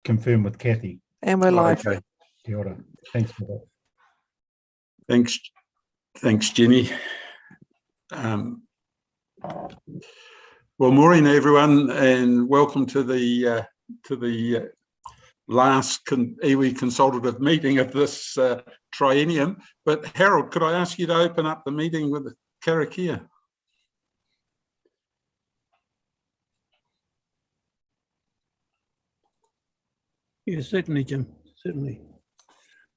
confirm with Kathy. And we're live. Okay. Kia ora. Thanks for that. Thanks, Jenny. Well, morning, everyone, and welcome to the last Iwi Consultative meeting of this triennium. But Harold, could I ask you to open up the meeting with the karakia? Yeah, certainly, Jim, certainly.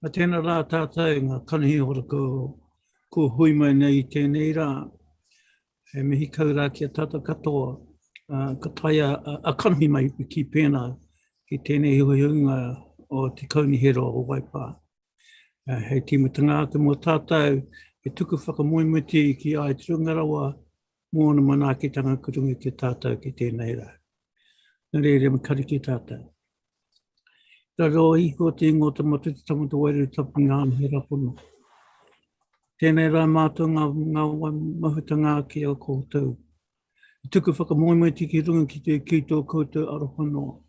A tēnā rā tātou ngā kanihi ora ko hui mai nei tēnei rā. He mihi kaurā ki a tātou katoa. Ka taia a kanihi mai ki pēnā ki tēnei huiunga o te kaunihero o Waipā. Hei tīmatanga ake mō tātou, he tuku whakamoemuti ki ai Turungarawa, mōna manaakitanga kurunga ki tātou ki tēnei rā. Nā reire makari ki tātou. Raro iho te ingo te matuti tamata wairu tapu ngā mihi rapono. Tēnei rā mātua ngā mahutanga ki o koutou. Tuku whakamoemuti ki runga ki te kītō koutou arohanoa.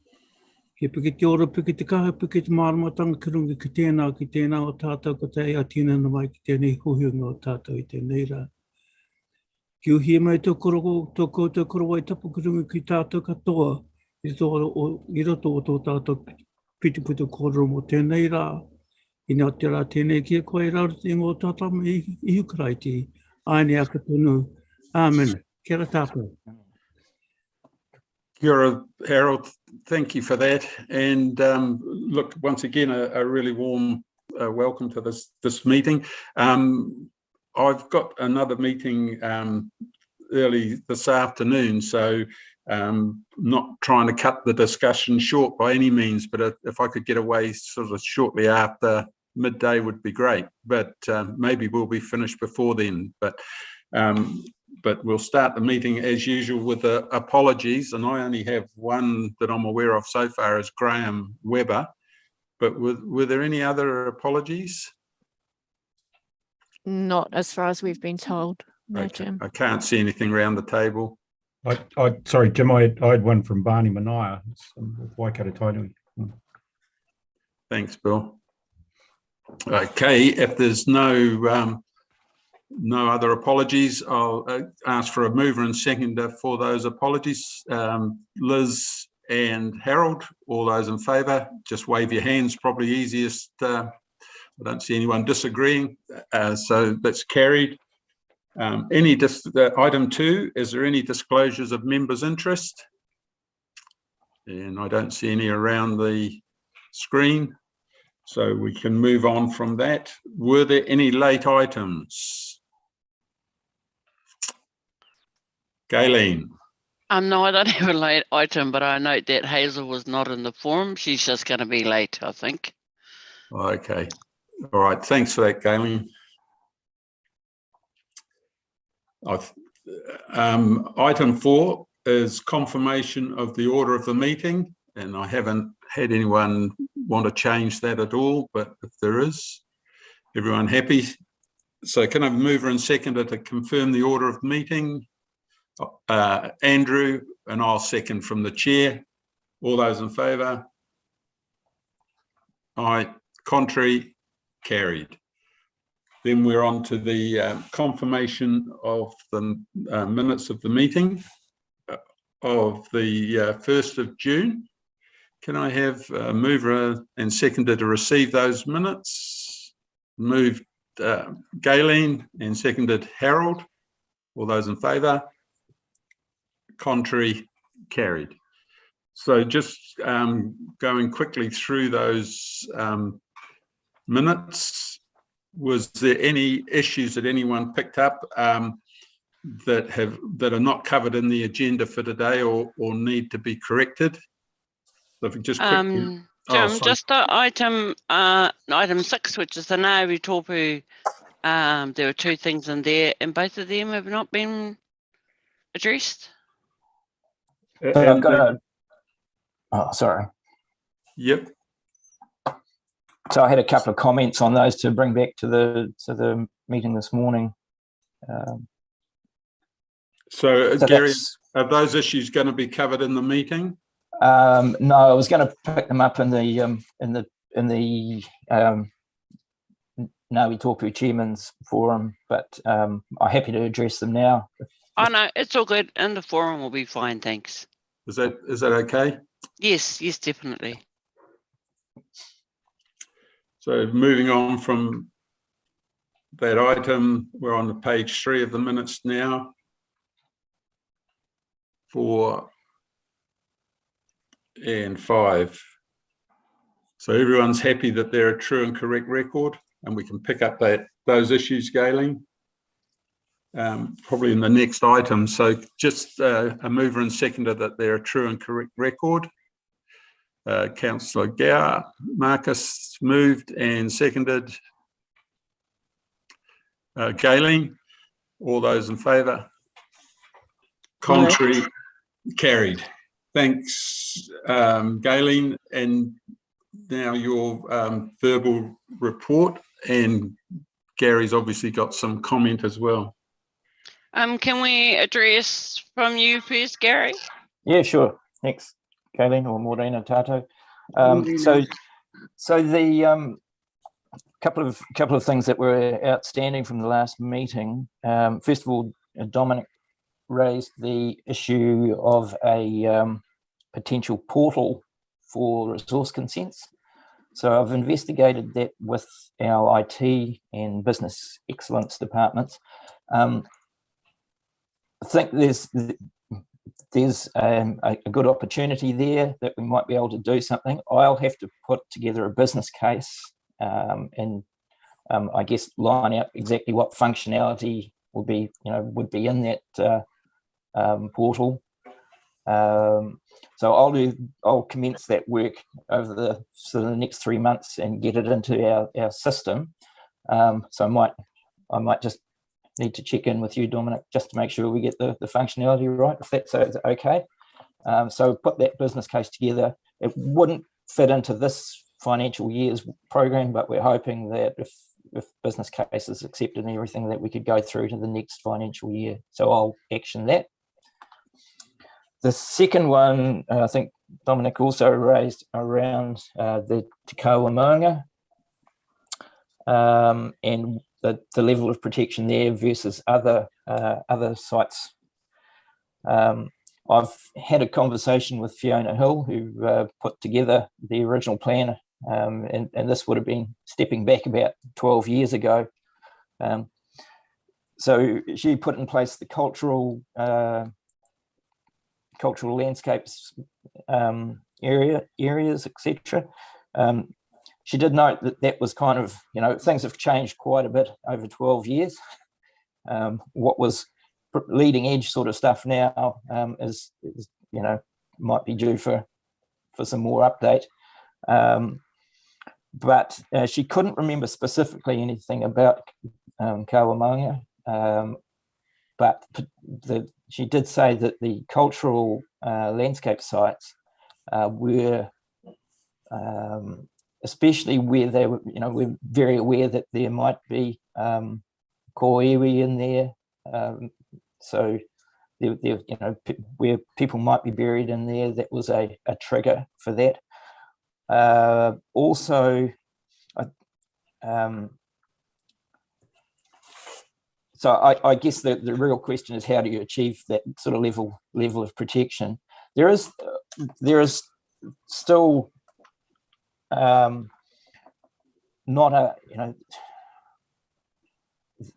Ki piki te ora, piki te kaha, piki te māramatanga ki runga ki tēnā o tātou ko te ea tīnana mai ki tēnei huhiunga o tātou i tēnei rā. Ki uhi mai tō koutou korowai tapu ki runga ki tātou katoa, i roto o tō tātou pituputu kōrero mō tēnei rā. I nā te rā tēnei kia koe rau te ingo tātama i hukaraiti. Aine aka tonu. Amen. Kia ra tāpua. Kia ora, Harold. Thank you for that. And look, once again, a really warm welcome to this meeting. I've got another meeting early this afternoon, so not trying to cut the discussion short by any means, but if I could get away sort of shortly after midday would be great. But maybe we'll be finished before then. But we'll start the meeting as usual with the apologies, and I only have one that I'm aware of so far is Graham Webber. But were there any other apologies? Not as far as we've been told. No, Okay. Jim. I can't see anything around the table. Sorry, Jim, I had one from Barney Manaia. It's Waikato Tainui. Thanks, Bill. Okay, if there's no other apologies, I'll ask for a mover and seconder for those apologies. Liz and Harold, all those in favour, just wave your hands, probably easiest. I don't see anyone disagreeing, so that's carried. Item 2, is there any disclosures of members' interest? And I don't see any around the screen, so we can move on from that. Were there any late items? Gayleen. No, I don't have a late item, but I note that Hazel was not in the forum. She's just going to be late, I think. Okay. All right. Thanks for that, Gayleen. Item 4 is confirmation of the order of the meeting, and I haven't had anyone want to change that at all, but if there is, everyone happy? So can I have a mover and seconder to confirm the order of the meeting? Andrew, and I'll second from the chair. All those in favour? Aye. Contrary? Carried. Then we're on to the confirmation of the minutes of the meeting of the 1st of June. Can I have a mover and seconder to receive those minutes? Moved Gayleen and seconded Harold. All those in favour? Contrary? Carried. So just going quickly through those minutes. Was there any issues that anyone picked up that are not covered in the agenda for today or need to be corrected? So if we just quickly, Jim, just item 6, which is the Ngāwi Tōpu. There were 2 things in there, and both of them have not been addressed. I've got sorry. Yep. So I had a couple of comments on those to bring back to the meeting this morning. So Gary, are those issues going to be covered in the meeting? No, I was going to pick them up in the Ngāwi Tōpū Chairman's Forum, but I'm happy to address them now. Oh no, it's all good. In the forum will be fine, thanks. Is that okay? Yes, definitely. So moving on from that item, we're on the page 3 of the minutes now. 4 and 5. So everyone's happy that they're a true and correct record, and we can pick up those issues, Gayleen, probably in the next item. So just a mover and seconder that they're a true and correct record. Councillor Gower, Marcus moved and seconded. Gayleen, all those in favour? Contrary? Carried. Thanks, Gayleen. And now your verbal report, and Gary's obviously got some comment as well. Can we address from you first, Gary? Yeah, sure. Thanks, Kayleen, or Morena Tato. So the couple of things that were outstanding from the last meeting. First of all, Dominic raised the issue of a potential portal for resource consents. So I've investigated that with our IT and business excellence departments. I think there's a good opportunity there that we might be able to do something. I'll have to put together a business case and I guess line out exactly what functionality would be in that portal. So I'll commence that work over the next 3 months and get it into our system. So I might just need to check in with you, Dominic, just to make sure we get the functionality right, if that's okay. So put that business case together. It wouldn't fit into this financial year's program, but we're hoping that if business case is accepted and everything, that we could go through to the next financial year. So I'll action that. The second one, I think Dominic also raised around the Te Kauamoanga and the level of protection there versus other sites. I've had a conversation with Fiona Hill, who put together the original plan, and this would have been stepping back about 12 years ago. So she put in place the cultural landscapes areas, etc. She did note that was kind of, things have changed quite a bit over 12 years. What was leading edge sort of stuff now is might be due for some more update. But she couldn't remember specifically anything about Kauamoanga, but she did say that the cultural landscape sites were, especially where they were, we're very aware that there might be ko iwi in there. So there, where people might be buried in there, that was a trigger for that. Also, so I guess the real question is, how do you achieve that sort of level of protection? There is still not a,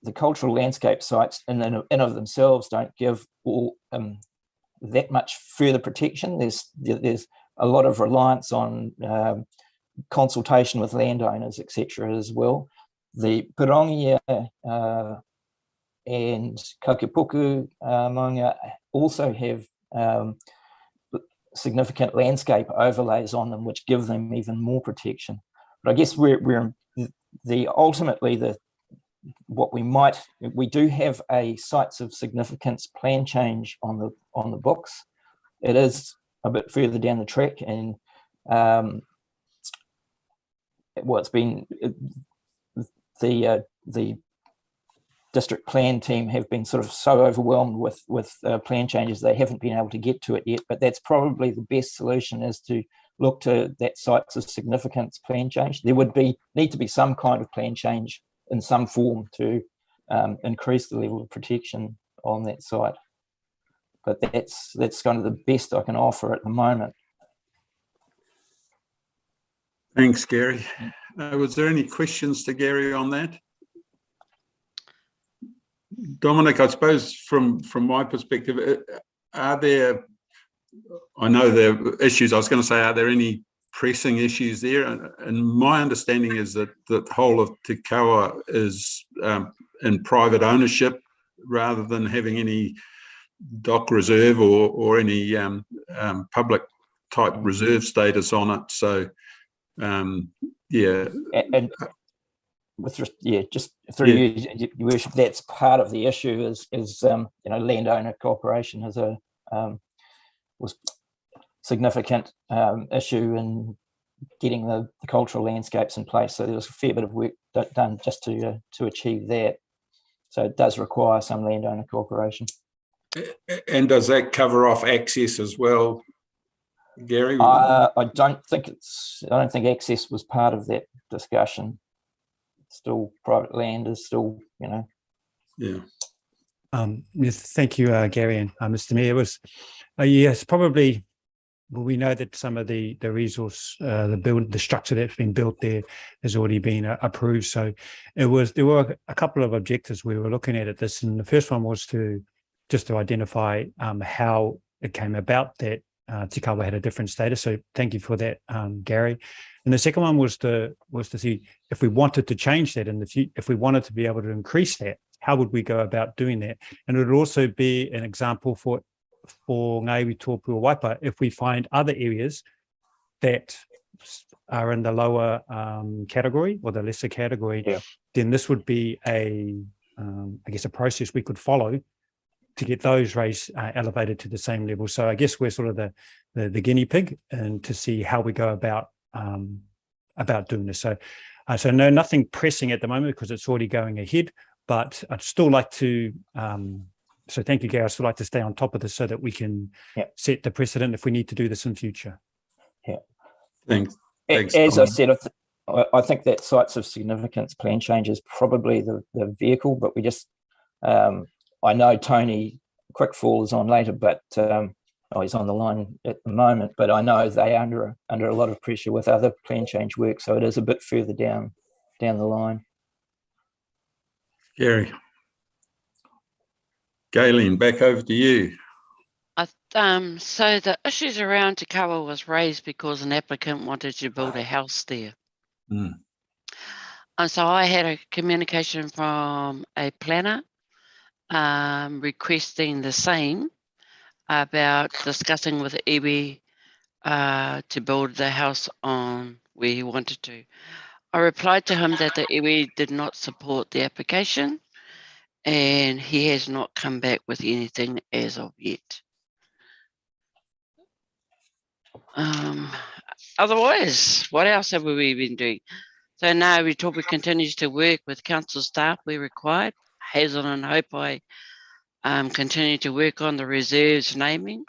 the cultural landscape sites in and of themselves don't give all that much further protection. There's a lot of reliance on consultation with landowners, etc. as well. The Pirongia and Kakepuku Maunga also have significant landscape overlays on them, which give them even more protection. But I guess we do have a sites of significance plan change on the books. It is a bit further down the track, and it's been the district plan team have been sort of so overwhelmed with plan changes they haven't been able to get to it yet. But that's probably the best solution, is to look to that sites of significance plan change. There would need to be some kind of plan change in some form to increase the level of protection on that site. But that's kind of the best I can offer at the moment. Thanks, Gary. Was there any questions to Gary on that? Dominic, I suppose from my perspective, are there, I know there are issues, I was going to say, are there any pressing issues there? And my understanding is that the whole of Te Kaua is in private ownership rather than having any dock reserve or any public type reserve status on it. So, yeah. And just through you, Your Worship, that's part of the issue. Is landowner cooperation is was significant issue in getting the cultural landscapes in place. So there was a fair bit of work done just to achieve that. So it does require some landowner cooperation. And does that cover off access as well, Gary? I don't think access was part of that discussion. Still, private land is still, Yeah. Yes, thank you, Gary and Mr. Mayor. It was, yes, probably. Well, we know that some of the resource, the structure that's been built there has already been approved. So there were a couple of objectives we were looking at this, and the first one was to identify how it came about that Te Kaua had a different status. So thank you for that, Gary. And the second one was to see if we wanted to change that in the future, if we wanted to be able to increase that, how would we go about doing that? And it would also be an example for Ngā Iwi Tōpua Waipa, if we find other areas that are in the lower category or the lesser category, then this would be a process we could follow to get those raised, elevated to the same level. So I guess we're sort of the guinea pig, and to see how we go about doing this. So no, nothing pressing at the moment because it's already going ahead, but I'd still like to, so thank you, Gary. I'd still like to stay on top of this so that we can set the precedent if we need to do this in future. Yeah. Thanks. As I said, I think that sites of significance plan change is probably the vehicle, but we just, I know Tony Quickfall is on later, but he's on the line at the moment, but I know they are under a lot of pressure with other plan change work, so it is a bit further down the line. Gary. Galen, back over to you. So the issues around Te Kaua was raised because an applicant wanted to build a house there. And so I had a communication from a planner requesting the same, about discussing with Iwi to build the house on where he wanted to. I replied to him that the Iwi did not support the application, and he has not come back with anything as of yet. Otherwise, what else have we been doing? So now Ritopi continues to work with council staff where required. Hazel and Hope, I continue to work on the reserves naming.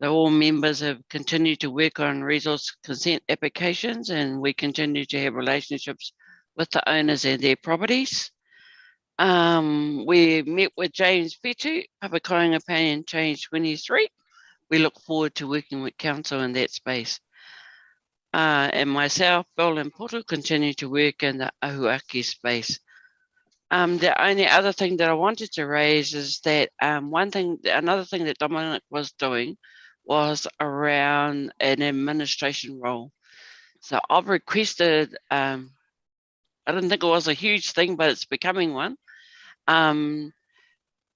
All members have continued to work on resource consent applications, and we continue to have relationships with the owners and their properties. We met with James Petu, Papakoinga Opinion Change 23. We look forward to working with council in that space. And myself, Bill and Poto, continue to work in the Ahuaki space. The only other thing that I wanted to raise is that another thing that Dominic was doing was around an administration role. So I've requested, I didn't think it was a huge thing, but it's becoming one.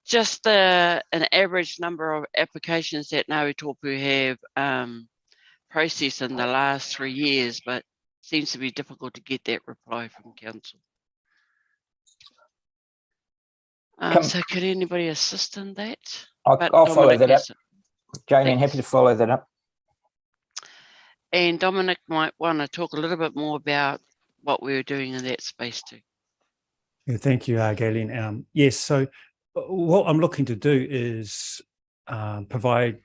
Just an average number of applications that Ngāi Tōpū have processed in the last 3 years, but seems to be difficult to get that reply from council. So could anybody assist in that? I'll follow that up. Jamie, I'm happy to follow that up. And Dominic might want to talk a little bit more about what we were doing in that space too. Yeah, thank you, Galen. Yes, so what I'm looking to do is provide.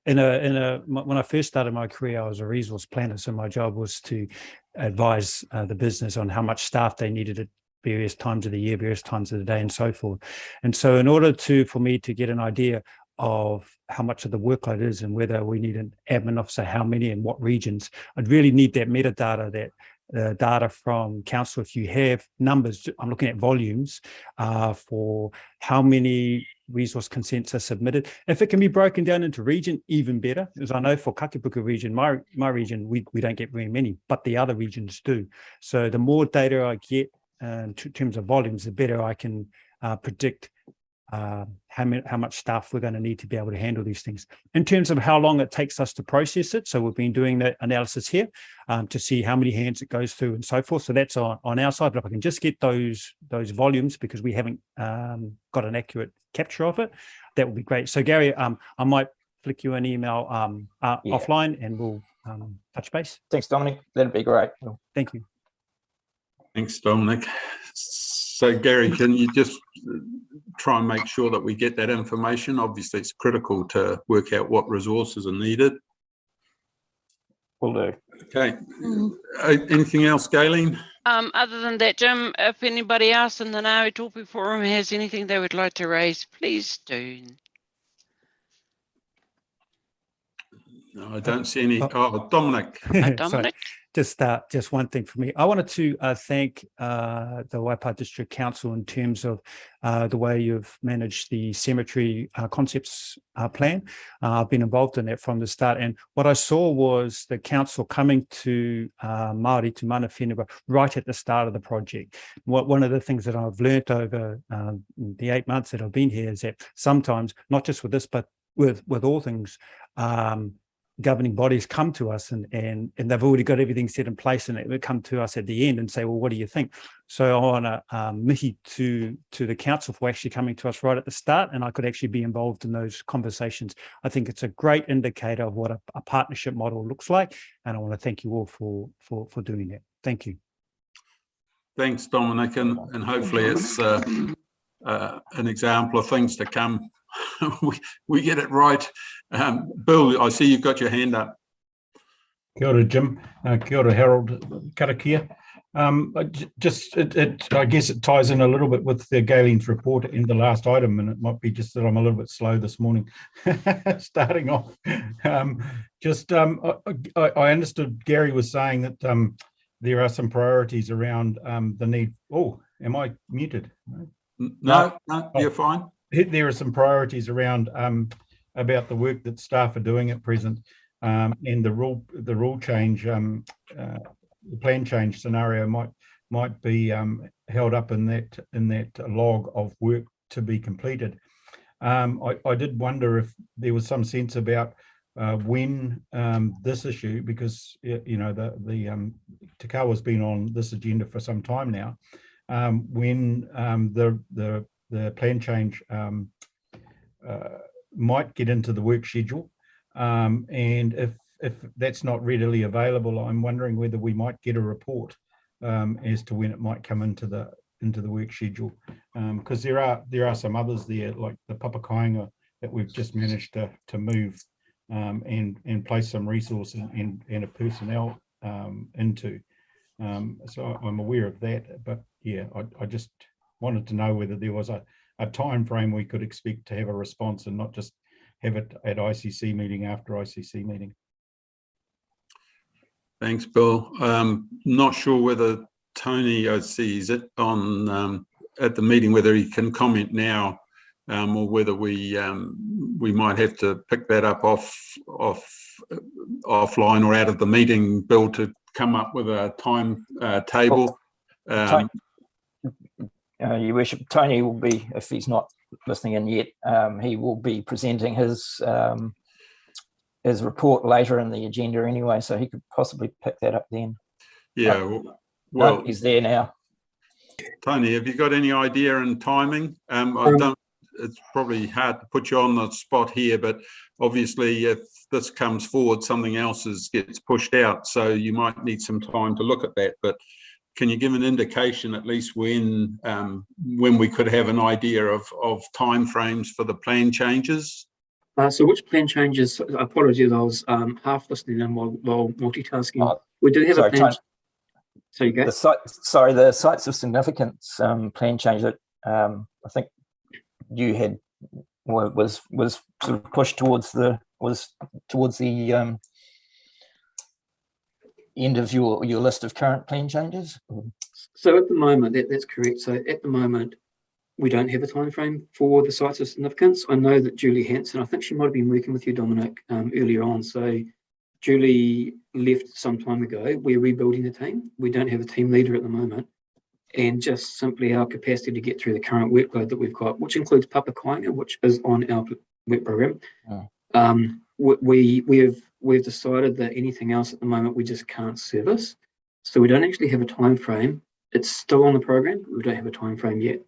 When I first started my career, I was a resource planner, so my job was to advise the business on how much staff they needed at various times of the year, various times of the day, and so forth. And so, in order for me to get an idea of how much of the workload is and whether we need an admin officer, how many and what regions, I'd really need that metadata, that data from council. If you have numbers, I'm looking at volumes for how many resource consents are submitted. If it can be broken down into region, even better. As I know for Kakipuka region, my region, we don't get very many, but the other regions do. So the more data I get in terms of volumes, the better I can predict how much staff we're going to need to be able to handle these things. In terms of how long it takes us to process it, so we've been doing that analysis here to see how many hands it goes through and so forth. So that's on our side. But if I can just get those volumes, because we haven't got an accurate capture of it, that would be great. So Gary, I might flick you an email offline, and we'll touch base. Thanks, Dominic. That'd be great. Thank you. Thanks, Dominic. So Gary, can you just try and make sure that we get that information? Obviously, it's critical to work out what resources are needed. Will do. Okay. Anything else, Galen? Other than that, Jim, if anybody else in the Ngāi Tōpi Forum has anything they would like to raise, please do. No, I don't see any. Oh, Dominic. Dominic. Just one thing for me. I wanted to thank the Waipa District Council in terms of the way you've managed the cemetery concepts plan. I've been involved in that from the start, and what I saw was the council coming to Maori, to mana whenua, right at the start of the project. One of the things that I've learnt over the 8 months that I've been here is that sometimes, not just with this, but with all things, governing bodies come to us and they've already got everything set in place, and they would come to us at the end and say, well, what do you think? So I want to mihi to the council for actually coming to us right at the start, and I could actually be involved in those conversations. I think it's a great indicator of what a partnership model looks like, and I want to thank you all for doing that. Thank you. Thanks, Dominic, and hopefully it's an example of things to come. we get it right. Bill, I see you've got your hand up. Kia ora, Jim. Kia ora, Harold. Karakia. I guess it ties in a little bit with the Galen's report in the last item, and it might be just that I'm a little bit slow this morning starting off. I understood Gary was saying that there are some priorities around the need. Oh, am I muted? No, you're fine. There are some priorities around about the work that staff are doing at present, and the rule change, the plan change scenario might be held up in that log of work to be completed. I did wonder if there was some sense about when this issue, because the Te Kawa's been on this agenda for some time now, when the plan change might get into the work schedule, and if that's not readily available, I'm wondering whether we might get a report as to when it might come into the work schedule, because there are some others there, like the Papakainga, that we've just managed to move and place some resources and a personnel into. So I'm aware of that, but yeah, I just wanted to know whether there was a time frame we could expect to have a response and not just have it at ICC meeting after ICC meeting. Thanks, Bill. Not sure whether Tony, I see, is it on at the meeting, whether he can comment now, or whether we might have to pick that up offline or out of the meeting, Bill, to come up with a time table. Your Worship, Tony will be, if he's not listening in yet, he will be presenting his report later in the agenda anyway, so he could possibly pick that up then. Yeah, well, he's there now. Tony, have you got any idea and timing? It's probably hard to put you on the spot here, but obviously if this comes forward, something else gets pushed out, so you might need some time to look at that. But can you give an indication at least when we could have an idea of timeframes for the plan changes? So which plan changes? Apologies, I was half listening and while multitasking. We do have a plan. So you go. The sites of significance plan change that I think you had was sort of pushed towards the end of your list of current plan changes. So at the moment, that's correct. So at the moment, we don't have a time frame for the sites of significance. I know that Julie Hanson, I think she might have been working with you, Dominic, earlier on. So Julie left some time ago. We're rebuilding the team. We don't have a team leader at the moment. And just simply our capacity to get through the current workload that we've got, which includes Papakainga, which is on our work program. We've decided that anything else at the moment we just can't service. So we don't actually have a time frame. It's still on the program, but we don't have a time frame yet.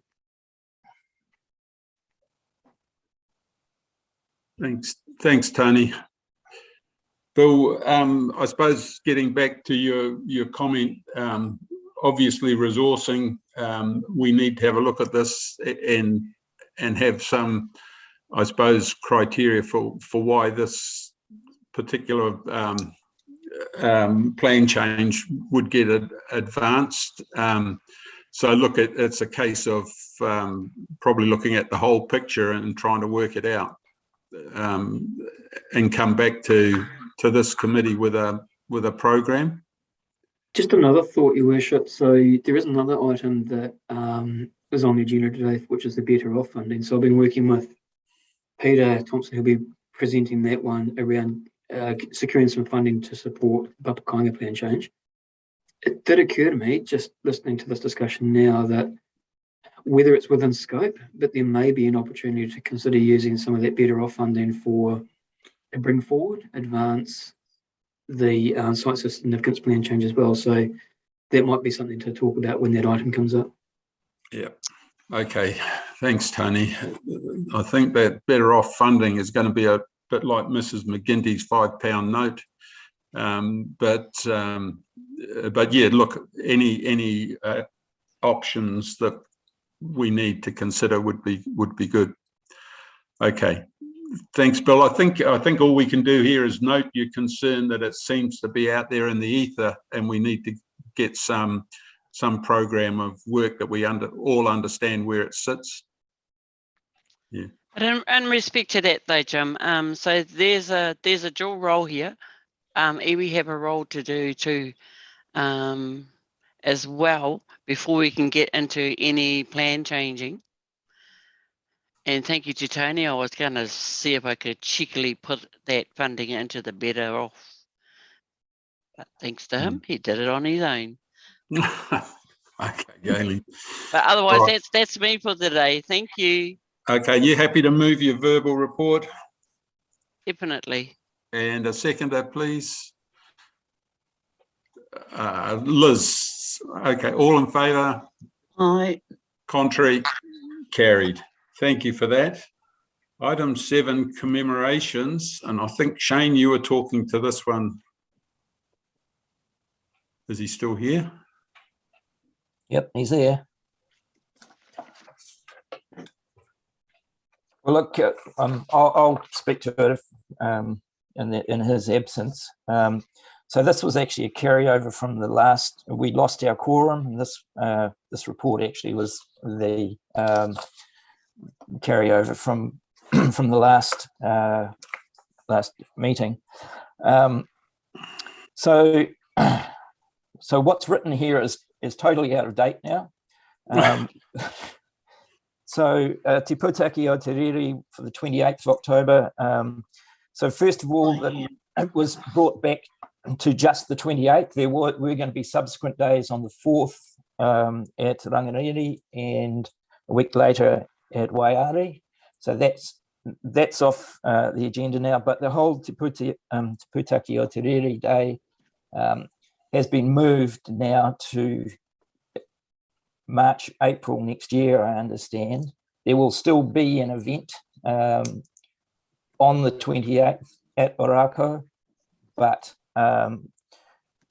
Thanks, Tony. Bill, I suppose getting back to your comment, obviously resourcing, we need to have a look at this and have some, I suppose, criteria for why this particular plan change would get advanced. So look, it's a case of probably looking at the whole picture and trying to work it out, and come back to this committee with a program. Just another thought, Your Worship. So there is another item that is on the agenda today, which is the Better Off funding. So I've been working with Peter Thompson, who'll be presenting that one around securing some funding to support the Papakainga plan change. It did occur to me, just listening to this discussion now, that whether it's within scope, but there may be an opportunity to consider using some of that Better Off funding to bring forward, advance the sites of significance plan change as well. So that might be something to talk about when that item comes up. Yeah. Okay. Thanks, Tony. I think that Better Off funding is going to be a bit like Mrs. McGinty's £5 note. But yeah, look, any options that we need to consider would be good. Okay. Thanks, Bill. I think all we can do here is note your concern that it seems to be out there in the ether, and we need to get some program of work that we all understand where it sits. Yeah. But in respect to that, though, Jim, so there's a dual role here. Iwi have a role to do too, as well, before we can get into any plan changing. And thank you to Tony. I was going to see if I could cheekily put that funding into the Better Off. But thanks to him, he did it on his own. Okay, Gailey. But otherwise, Right. that's me for today. Thank you. Okay, you happy to move your verbal report? Definitely. And a seconder, please. Liz. Okay, all in favour? Aye. Contrary? Carried. Thank you for that. Item 7, commemorations. And I think, Shane, you were talking to this one. Is he still here? Yep, he's there. Well, look, I'll speak to it in his absence. So this was actually a carryover from the last. We lost our quorum, and this report actually was the carryover from the last meeting. So what's written here is totally out of date now. So Te Pūtaki o Te Riri for the 28th of October. So first of all, it was brought back to just the 28th. There were going to be subsequent days on the 4th at Ranganiri and a week later at Waiari. So that's off the agenda now. But the whole Te Pūtaki o Te Riri Day has been moved now to March, April next year, I understand. There will still be an event on the 28th at Orako, but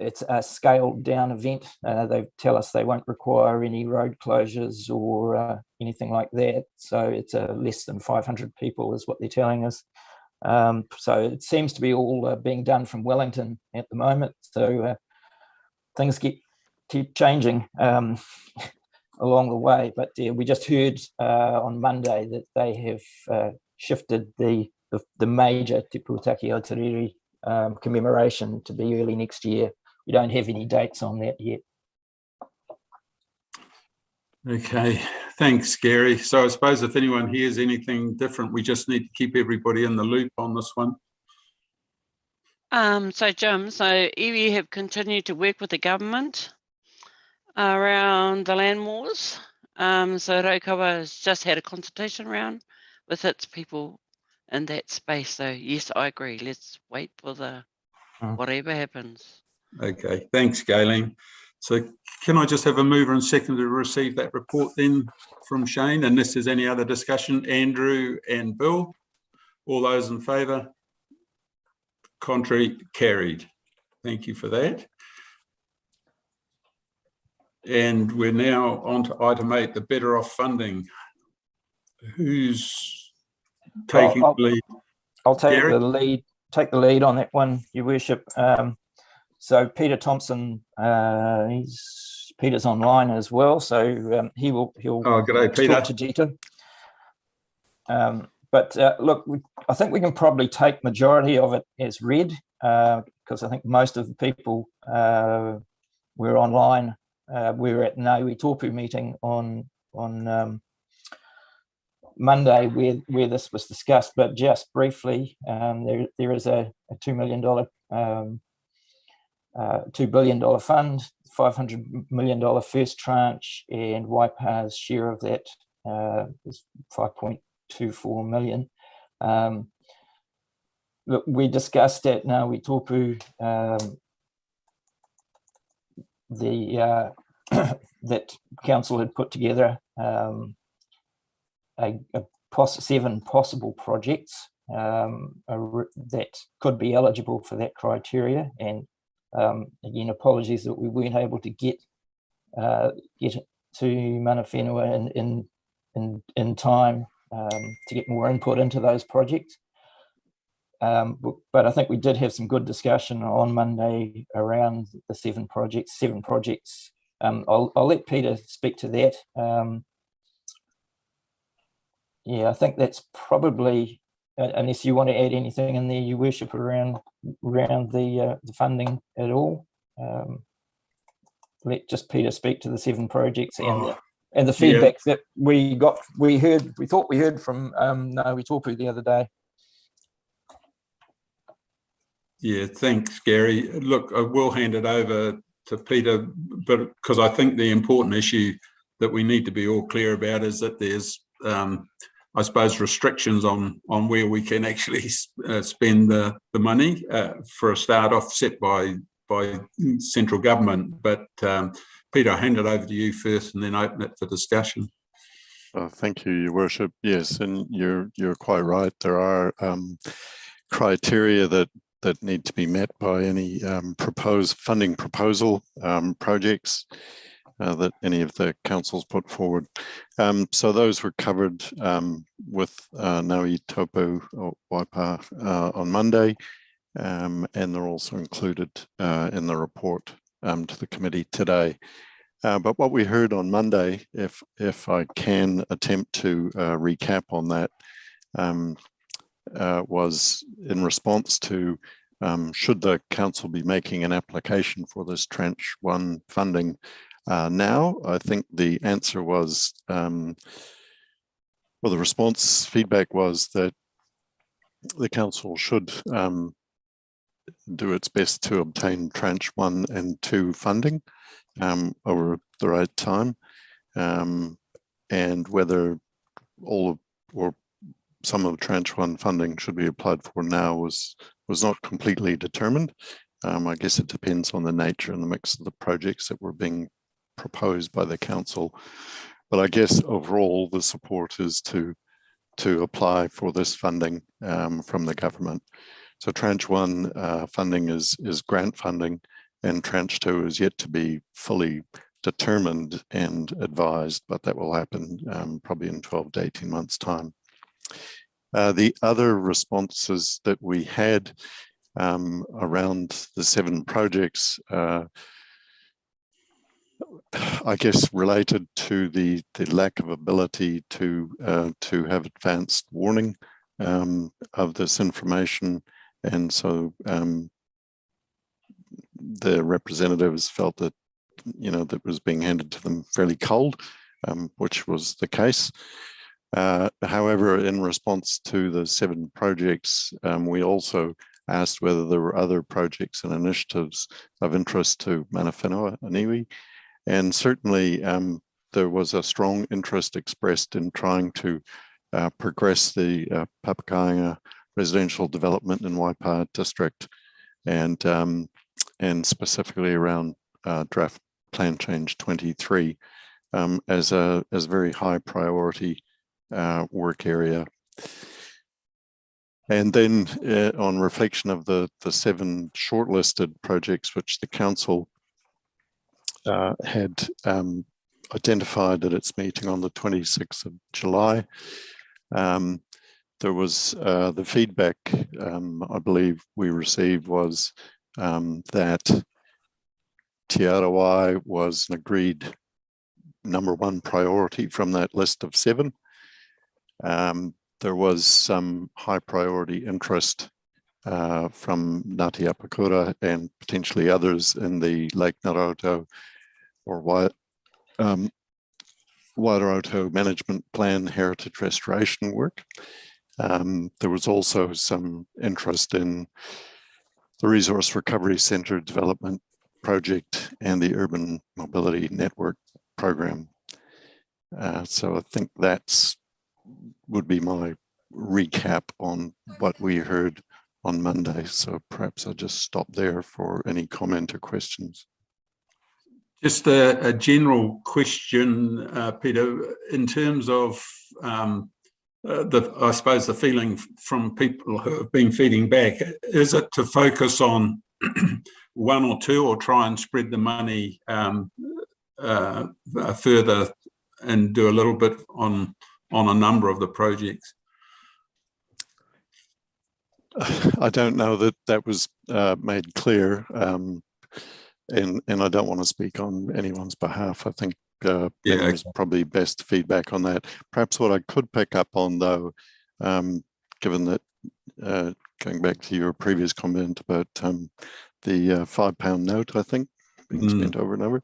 it's a scaled down event. They tell us they won't require any road closures or anything like that. So it's less than 500 people is what they're telling us. So it seems to be all being done from Wellington at the moment. So things keep changing along the way. But we just heard on Monday that they have shifted the major Te Pūtake Aotearoa commemoration to be early next year. We don't have any dates on that yet. Okay, thanks, Gary. So I suppose if anyone hears anything different, we just need to keep everybody in the loop on this one. So Jim, Iwi have continued to work with the government around the land wars. So Raukawa has just had a consultation round with its people in that space. So yes, I agree. Let's wait for the whatever happens. Okay, thanks, Galen. So can I just have a mover and second to receive that report then from Shane? Unless there's any other discussion, Andrew and Bill, all those in favour? Contrary, carried. Thank you for that. And we're now on to item 8, the Better Off funding. Who's taking the lead? I'll take Gary? the lead. Take the lead on that one, Your Worship. So Peter Thompson, Peter's online as well, so he'll g'day, Peter. talk to Dita. But look, I think we can probably take majority of it as read, because I think most of the people were online. We were at an Iwi Tōpū meeting on Monday where this was discussed, but just briefly, there is a $2 billion fund, $500 million first tranche, and Waipa's share of that is 5.24 million. Look, we discussed at Iwi Tōpū that council had put together 7 possible projects that could be eligible for that criteria, and again, apologies that we weren't able to get to Mana Whenua in time to get more input into those projects. But I think we did have some good discussion on Monday around the 7 projects. I'll let Peter speak to that. Yeah, I think that's probably, unless you want to add anything in there, Your Worship, around the funding at all. Let just Peter speak to the 7 projects and the feedback that we thought we heard from Iwi Tōpū the other day. Yeah, thanks, Gary. Look, I will hand it over to Peter, but because I think the important issue that we need to be all clear about is that there's, I suppose, restrictions on where we can actually spend the money for a start off, set by central government. But Peter, I'll hand it over to you first and then open it for discussion. Thank you, Your Worship. Yes, and you're quite right. There are criteria that need to be met by any proposed funding proposal projects that any of the councils put forward. So those were covered with Iwi Tōpū or Waipa on Monday, and they're also included in the report to the committee today. But what we heard on Monday, if I can attempt to recap on that, was in response to should the council be making an application for this tranche 1 funding now? I think the answer was, well, the response feedback was that the council should do its best to obtain tranche 1 and 2 funding over the right time, and whether all or some of tranche 1 funding should be applied for now was not completely determined. I guess it depends on the nature and the mix of the projects that were being proposed by the council. But I guess overall the support is to apply for this funding from the government. So tranche 1 funding is grant funding, and tranche 2 is yet to be fully determined and advised, but that will happen probably in 12 to 18 months' time. The other responses that we had around the 7 projects, I guess related to the lack of ability to have advanced warning of this information, and so the representatives felt that that was being handed to them fairly cold, which was the case. However, in response to the 7 projects, we also asked whether there were other projects and initiatives of interest to Mana Whenua and Iwi. And certainly there was a strong interest expressed in trying to progress the Papakainga residential development in Waipawa district, and specifically around draft plan change 23 as a very high priority work area. And then on reflection of the 7 shortlisted projects which the council had identified at its meeting on the 26th of July, there was the feedback I believe we received was that Te Arawai was an agreed #1 priority from that list of 7. There was some high priority interest from Ngāti Apakura and potentially others in the Lake Naroto or Wairoto Management Plan heritage restoration work. There was also some interest in the Resource Recovery Centre development project and the Urban Mobility Network program. So I think that's would be my recap on what we heard on Monday. So perhaps I'll just stop there for any comment or questions. Just a general question, Peter, in terms of I suppose the feeling from people who have been feeding back, is it to focus on 1 or 2 or try and spread the money further and do a little bit on a number of the projects? I don't know that that was made clear, and I don't want to speak on anyone's behalf. I think there's probably best feedback on that. Perhaps what I could pick up on, though, given that going back to your previous comment about the £5 note, I think, being spent over and over.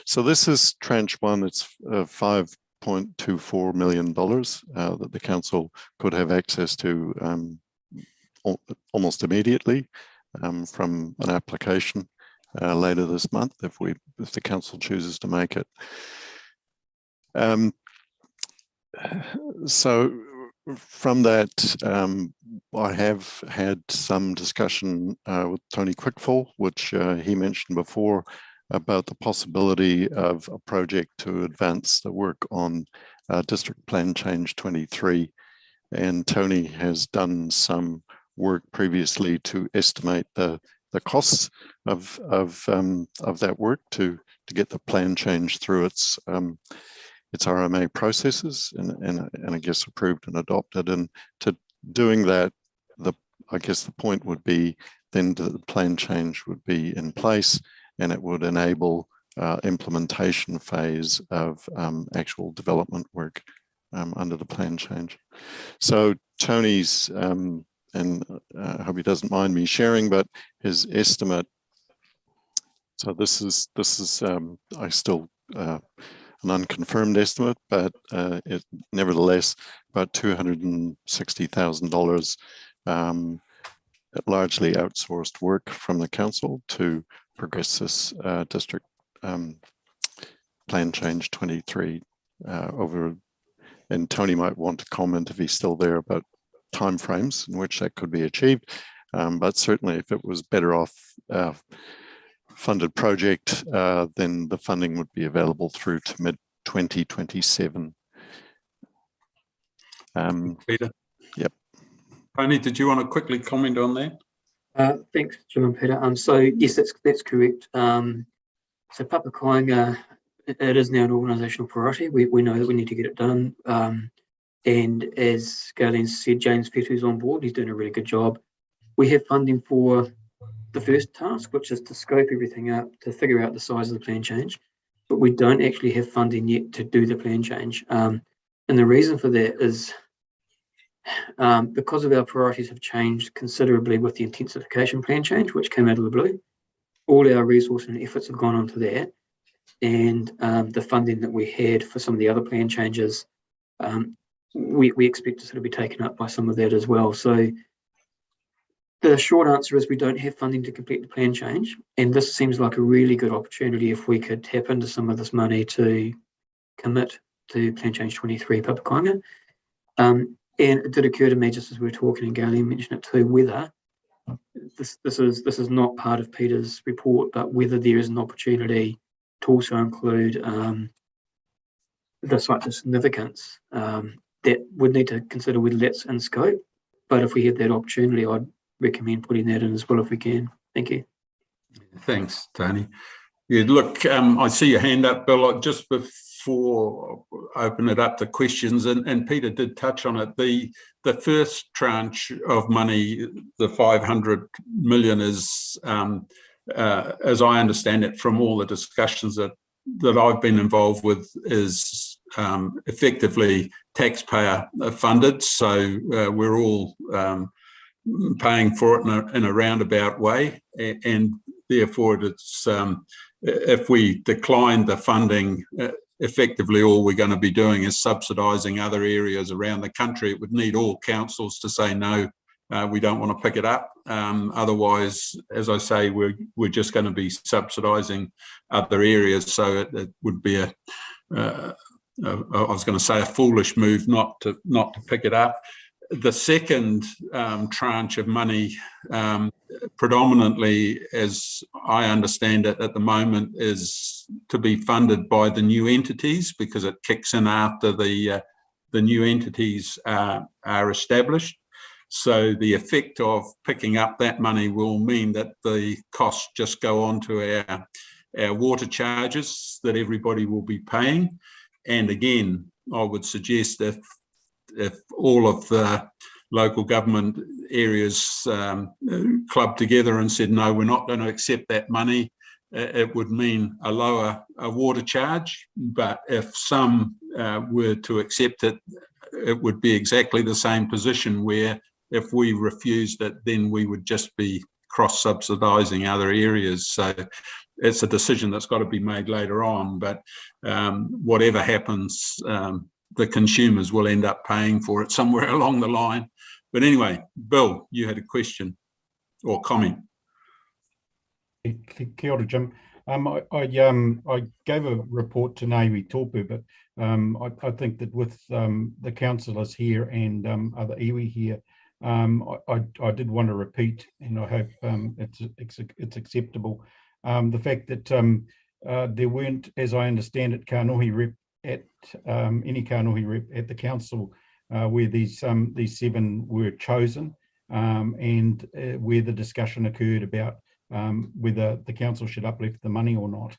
So this is tranche 1. It's $5.24 million that the council could have access to almost immediately from an application later this month if the council chooses to make it. So from that, I have had some discussion with Tony Quickfall, which he mentioned before, about the possibility of a project to advance the work on District Plan Change 23. And Tony has done some work previously to estimate the costs of that work to get the plan change through its RMA processes and I guess approved and adopted. And to doing that, I guess the point would be then the plan change would be in place and it would enable implementation phase of actual development work under the plan change. So Tony's, and I hope he doesn't mind me sharing, but his estimate, so this is I still an unconfirmed estimate, but it nevertheless about $260,000 largely outsourced work from the council to progress this district plan change 23 over. And Tony might want to comment if he's still there about timeframes in which that could be achieved, but certainly if it was better off funded project, then the funding would be available through to mid-2027. Peter? Yep. Tony, did you want to quickly comment on that? Thanks, Jim and Peter. So yes, that's correct. So Papakoinga, it is now an organisational priority. We know that we need to get it done. And as Galen said, James Petru's on board. He's doing a really good job. We have funding for the first task, which is to scope everything up, to figure out the size of the plan change. But we don't actually have funding yet to do the plan change. And the reason for that is because of our priorities have changed considerably with the intensification plan change, which came out of the blue. All our resource and efforts have gone onto that. And the funding that we had for some of the other plan changes, we expect to sort of be taken up by some of that as well. So the short answer is we don't have funding to complete the plan change. And this seems like a really good opportunity if we could tap into some of this money to commit to plan change 23 Papakoinga. And it did occur to me just as we were talking, and Galen mentioned it too, whether this is not part of Peter's report, but whether there is an opportunity to also include the sites of significance that would need to consider whether that's in scope. But if we had that opportunity, I'd recommend putting that in as well if we can. Thank you. Thanks, Tony. Yeah, look, I see your hand up, Bill. Just before I open it up to questions, and Peter did touch on it, the first tranche of money, the 500 million is, as I understand it from all the discussions that I've been involved with, is effectively taxpayer funded. So we're all paying for it in a roundabout way, and therefore it's if we decline the funding, effectively all we're going to be doing is subsidising other areas around the country. It would need all councils to say no, we don't want to pick it up. Otherwise, as I say, we're just going to be subsidising other areas. So it would be I was going to say a foolish move not to pick it up. The second tranche of money, predominantly, as I understand it at the moment, is to be funded by the new entities because it kicks in after the new entities are established. So the effect of picking up that money will mean that the costs just go on to our water charges that everybody will be paying. And again, I would suggest if all of the local government areas clubbed together and said, no, we're not going to accept that money, it would mean a lower water charge. But if some were to accept it, it would be exactly the same position where if we refused it, then we would just be cross-subsidising other areas. So it's a decision that's got to be made later on. But whatever happens, the consumers will end up paying for it somewhere along the line. But anyway, Bill, you had a question or comment. Kia ora, Jim. I gave a report to Iwi Tōpu, but I think that with the councillors here and other iwi here, I did want to repeat, and I hope it's acceptable, the fact that there weren't, as I understand it, kānohi rep at any kānohi rep at the council where these 7 were chosen, and where the discussion occurred about whether the council should uplift the money or not.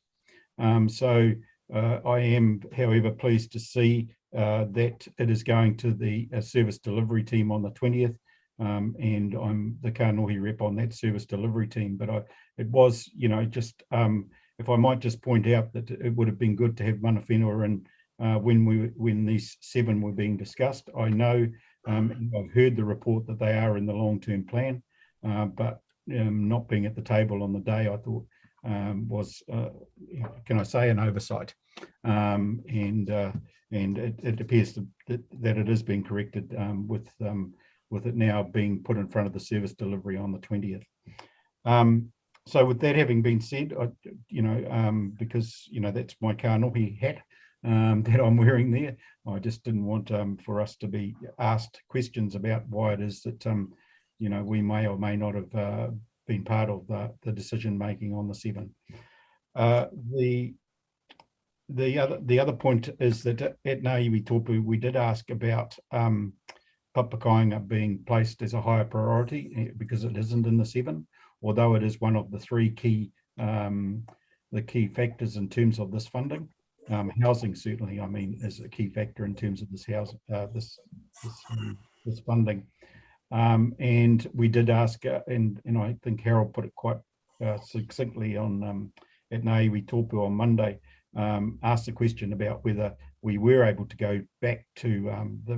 So I am, however, pleased to see that it is going to the service delivery team on the 20th, and I'm the kānohi rep on that service delivery team. But it was, just if I might just point out that it would have been good to have mana whenua in when these 7 were being discussed. I know I've heard the report that they are in the long-term plan, but not being at the table on the day, I thought was, can I say, an oversight. And it appears that it is being corrected with it now being put in front of the service delivery on the 20th. So with that having been said, because that's my kānohi hat that I'm wearing there, I just didn't want for us to be asked questions about why it is that we may or may not have been part of the decision making on the 7. The other point is that at Iwi Tōpu we did ask about Papakainga being placed as a higher priority because it isn't in the 7, although it is one of the 3 key factors in terms of this funding. Housing certainly, I mean, is a key factor in terms of this this funding. And we did ask, and I think Harold put it quite succinctly on at Iwi Tōpu on Monday, asked the question about whether we were able to go back to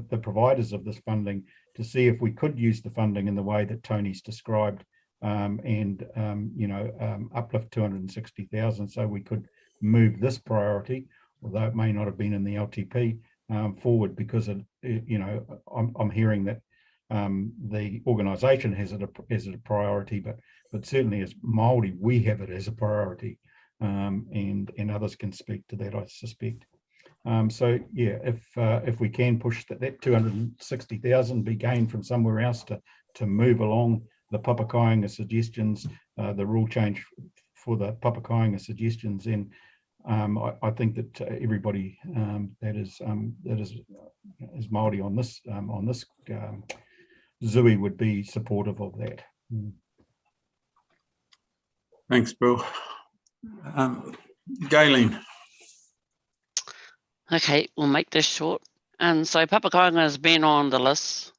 the providers of this funding to see if we could use the funding in the way that Tony's described, and uplift 260,000 so we could move this priority, although it may not have been in the LTP, forward, because I'm hearing that the organisation has it a priority, but certainly as Maori we have it as a priority, and others can speak to that, I suspect. So yeah, if we can push that 260,000 be gained from somewhere else to move along the Papakainga suggestions, the rule change for the Papakainga suggestions, then I think that everybody that is Maori on this Zui would be supportive of that. Thanks, Bill. Galen. Okay, we'll make this short. And so Papakainga has been on the list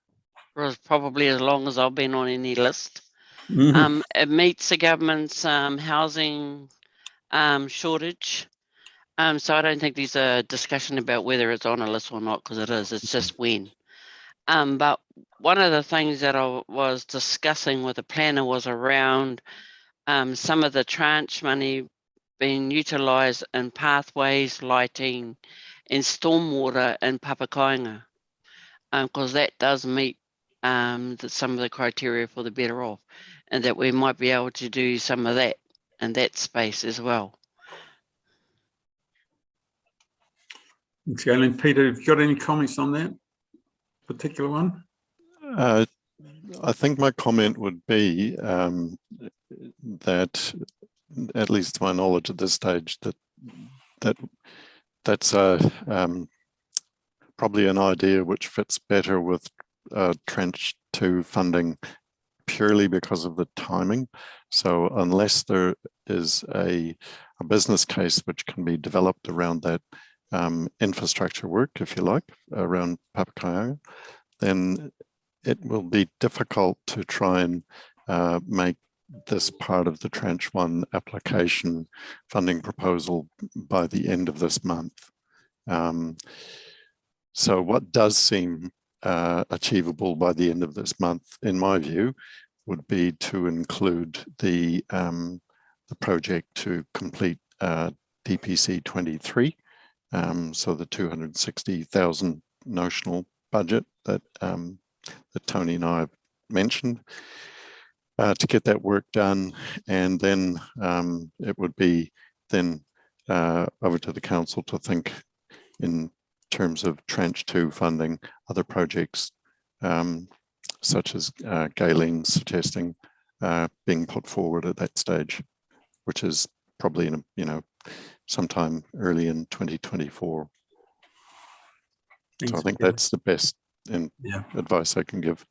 for probably as long as I've been on any list. It meets the government's housing shortage. So I don't think there's a discussion about whether it's on a list or not, because it is. It's just when. But one of the things that I was discussing with the planner was around some of the tranche money being utilised in pathways, lighting, and stormwater in Papakainga, because that does meet some of the criteria for the better off, and that we might be able to do some of that in that space as well. Thanks, Galen. Peter, have you got any comments on that particular one? I think my comment would be that, at least to my knowledge at this stage, that's probably an idea which fits better with Tranche 2 funding purely because of the timing. So unless there is a business case which can be developed around that infrastructure work, if you like, around Papakainga, then it will be difficult to try and make this part of the Tranche 1 application funding proposal by the end of this month. So what does seem achievable by the end of this month, in my view, would be to include the project to complete DPC 23, so the 260,000 notional budget that Tony and I have mentioned, to get that work done, and then it would be then over to the council to think in terms of Tranche 2 funding other projects, such as Galen suggesting being put forward at that stage, which is probably in sometime early in 2024. Thanks, so I think Peter. that's the best advice I can give.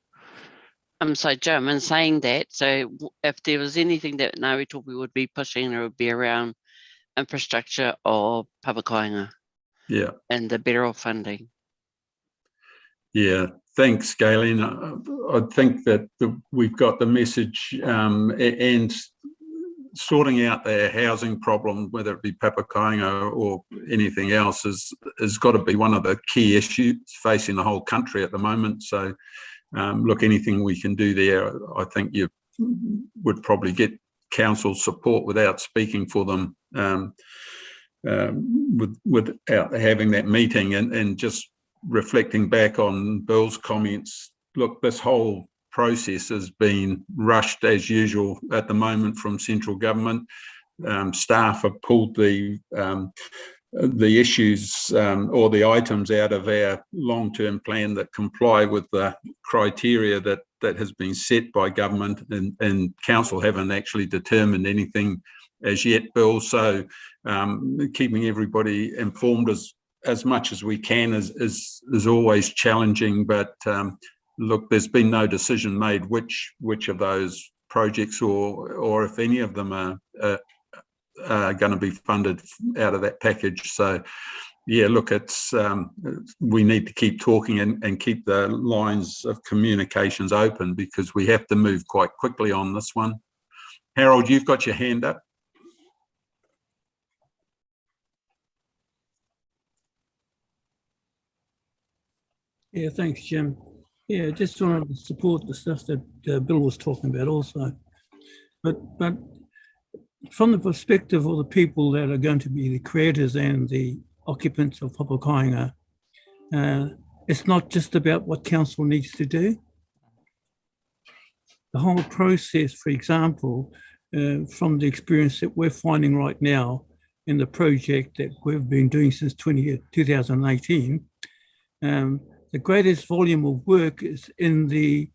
So Jim, in saying that, so if there was anything that Ngāi Tōpu would be pushing, it would be around infrastructure or Papakainga. Yeah. And the better off funding. Yeah, thanks, Galen. I think that we've got the message, and sorting out their housing problem, whether it be Papakainga or anything else, has got to be one of the key issues facing the whole country at the moment. So, look, anything we can do there, I think you would probably get council support without speaking for them, without having that meeting, and just reflecting back on Bill's comments. Look, this whole process has been rushed as usual at the moment from central government. Staff have pulled the issues or the items out of our long-term plan that comply with the criteria that has been set by government, and council haven't actually determined anything as yet, Bill. So keeping everybody informed as much as we can is always challenging, but look, there's been no decision made which of those projects or if any of them are going to be funded out of that package. So yeah, look, it's we need to keep talking and keep the lines of communications open, because we have to move quite quickly on this one. Harold, you've got your hand up. Yeah, thanks, Jim. Yeah, just wanted to support the stuff that Bill was talking about also. But from the perspective of the people that are going to be the creators and the occupants of Papa Kāinga, it's not just about what council needs to do. The whole process, for example, from the experience that we're finding right now in the project that we've been doing since 2018, the greatest volume of work is in the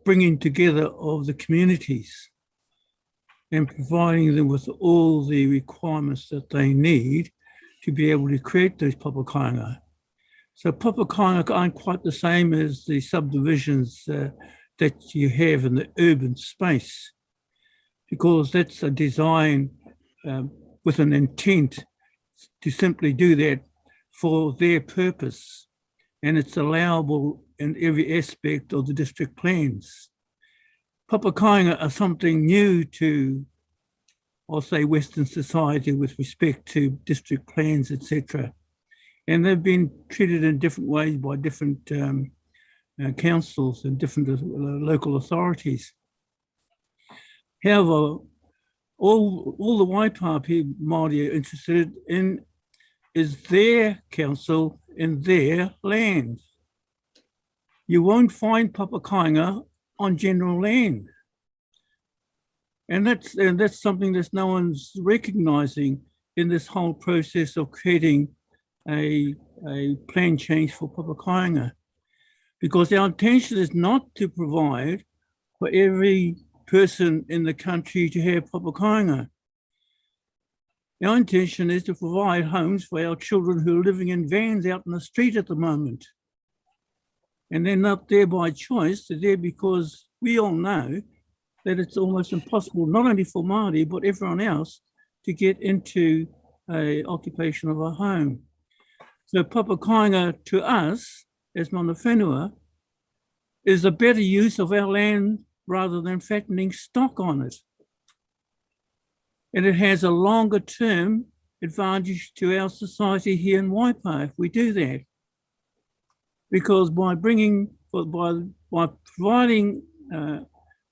bringing together of the communities and providing them with all the requirements that they need to be able to create those Papa Kāinga. So Papa Kāinga aren't quite the same as the subdivisions that you have in the urban space, because that's a design with an intent to simply do that for their purpose, and it's allowable in every aspect of the district plans. Papa Kāinga are something new to, I'll say, Western society with respect to district plans, etc. And they've been treated in different ways by different councils and different local authorities. However, all the Waipapi Māori are interested in is their council in their land. You won't find Papa Kāinga on general land. And that's something that no one's recognising in this whole process of creating a plan change for Papa Kāinga. Because our intention is not to provide for every person in the country to have Papa Kāinga. Our intention is to provide homes for our children who are living in vans out in the street at the moment. And they're not there by choice, they're there because we all know that it's almost impossible, not only for Māori, but everyone else, to get into an occupation of a home. So Papa Kāinga to us, as mana whenua, is a better use of our land rather than fattening stock on it. And it has a longer term advantage to our society here in Waipa if we do that. Because by providing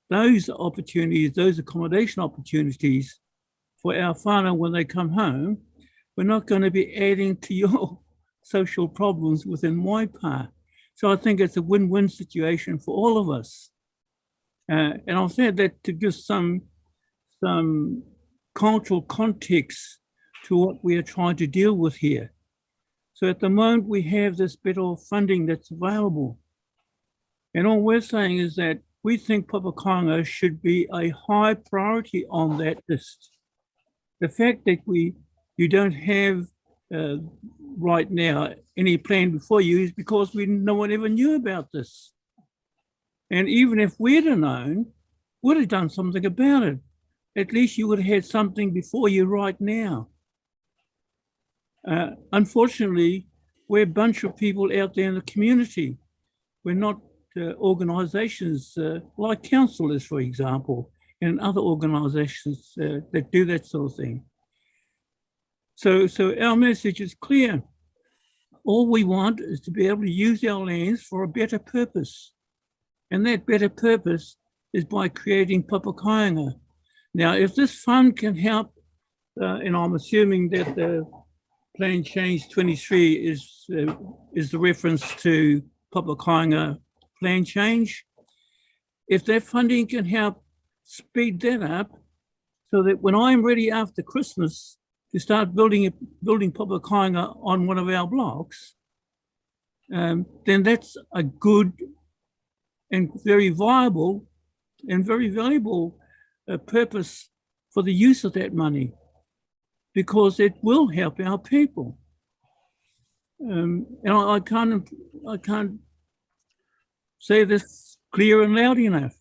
those opportunities, those accommodation opportunities for our whānau when they come home, we're not going to be adding to your social problems within Waipa. So I think it's a win-win situation for all of us. And I'll say that to give some cultural context to what we are trying to deal with here. So at the moment, we have this bit of funding that's available. And all we're saying is that we think Papa Kāinga should be a high priority on that list. The fact that you don't have right now any plan before you is because no one ever knew about this. And even if we'd have known, would have done something about it. At least you would have had something before you right now. Unfortunately, we're a bunch of people out there in the community. We're not organisations like council is, for example, and other organisations that do that sort of thing. So our message is clear. All we want is to be able to use our lands for a better purpose. And that better purpose is by creating Papa Kāinga. Now, if this fund can help, and I'm assuming that the Plan Change 23 is the reference to Papa Kāinga Plan Change, if that funding can help speed that up so that when I'm ready after Christmas to start building Papa Kāinga on one of our blocks, then that's a good and very viable and very valuable purpose for the use of that money, because it will help our people. And I can't say this clear and loud enough.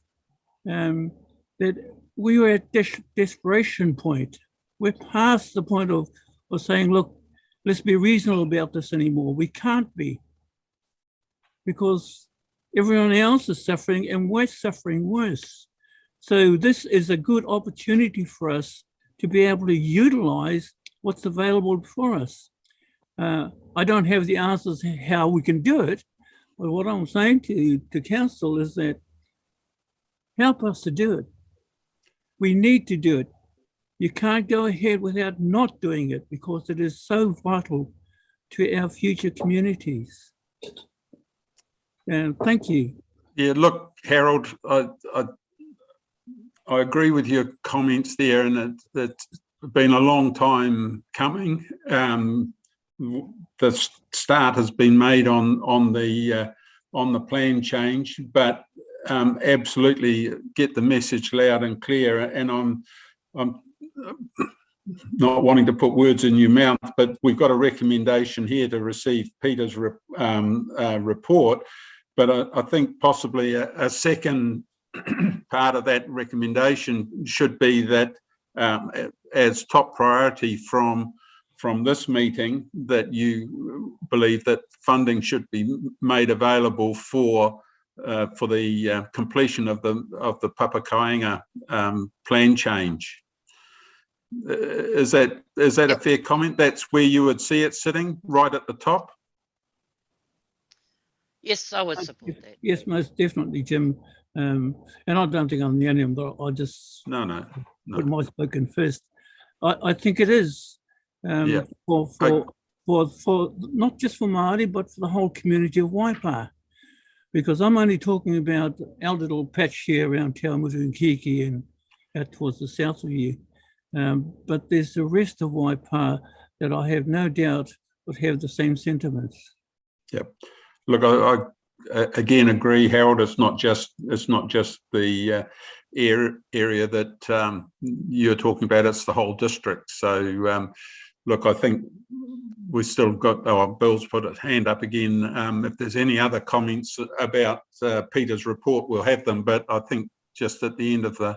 That we were at desperation point. We're past the point of saying, look, let's be reasonable about this anymore. We can't be, because everyone else is suffering and we're suffering worse. So this is a good opportunity for us to be able to utilize what's available for us. I don't have the answers how we can do it, but what I'm saying to council is that help us to do it. We need to do it. You can't go ahead without not doing it, because it is so vital to our future communities. And thank you. Yeah, look, Harold, I agree with your comments there, and it's been a long time coming. The start has been made on the plan change, but absolutely get the message loud and clear. And I'm not wanting to put words in your mouth, but we've got a recommendation here to receive Peter's report. But I think possibly a second part of that recommendation should be that as top priority from this meeting, that you believe that funding should be made available for the completion of the Papakainga plan change. Is that a fair comment? That's where you would see it sitting, right at the top? Yes, I would support that. Yes, most definitely, Jim. And I don't think I'm the only one, but I just No. put my spoken first. I think it is for not just for Maori, but for the whole community of Waipa. Because I'm only talking about our little patch here around Te Awamutu and Kiki and out towards the south of you. But there's the rest of Waipa that I have no doubt would have the same sentiments. Yep. Look, I again agree, Harold. It's not just the area that you're talking about. It's the whole district. So, look, I think we've still got. Bill's put his hand up again. If there's any other comments about Peter's report, we'll have them. But I think just at the end of the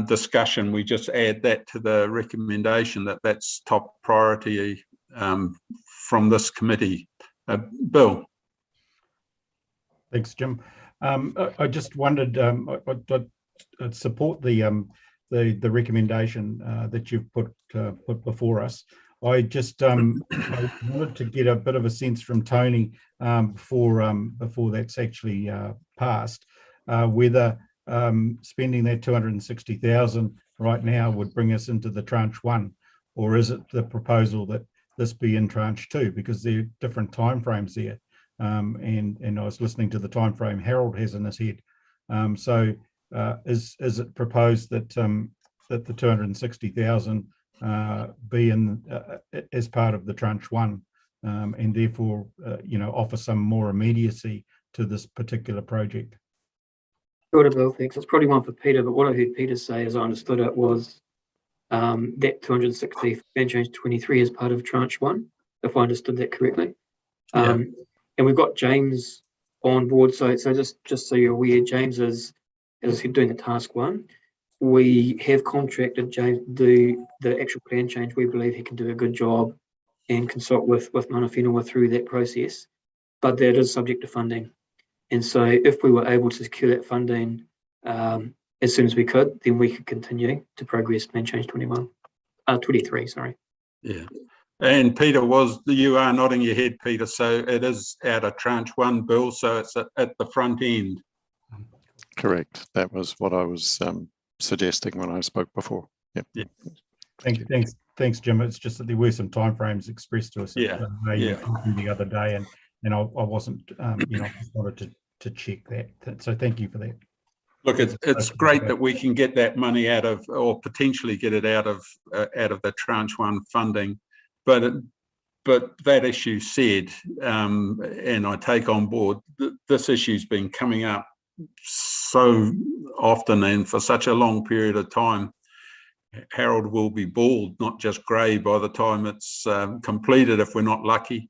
discussion, we just add that to the recommendation that's top priority from this committee. Bill. Thanks, Jim. I just wondered, I'd support the recommendation that you've put before us. I just I wanted to get a bit of a sense from Tony before that's actually passed, whether spending that 260,000 right now would bring us into the tranche 1, or is it the proposal that this be in tranche 2, because there are different timeframes there. And I was listening to the time frame Harold has in his head. So is it proposed that that the 260,000 be in as part of the tranche 1, and therefore offer some more immediacy to this particular project? Sure, Bill, thanks. It's probably one for Peter, but what I heard Peter say, as I understood it, was that 260 plan change 23 is part of tranche 1, if I understood that correctly. And we've got James on board, so just so you're aware, James is, as I said, doing the task 1. We have contracted James to do the actual plan change. We believe he can do a good job and consult with Mana Whenua through that process, but that is subject to funding. And so if we were able to secure that funding as soon as we could, then we could continue to progress plan change 23, sorry. Yeah. And Peter, you are nodding your head, Peter, so it is out of tranche 1, Bill, so it's at the front end. Correct. That was what I was suggesting when I spoke before. Yep. Yeah. Thanks, Jim. It's just that there were some timeframes expressed to us the other day, and I wasn't, I just wanted to check that. So thank you for that. Look, it's great that we can get that money out of, or potentially get it out of the tranche 1 funding. But that issue said, and I take on board, this issue's been coming up so often and for such a long period of time. Harold will be bald, not just grey, by the time it's completed, if we're not lucky.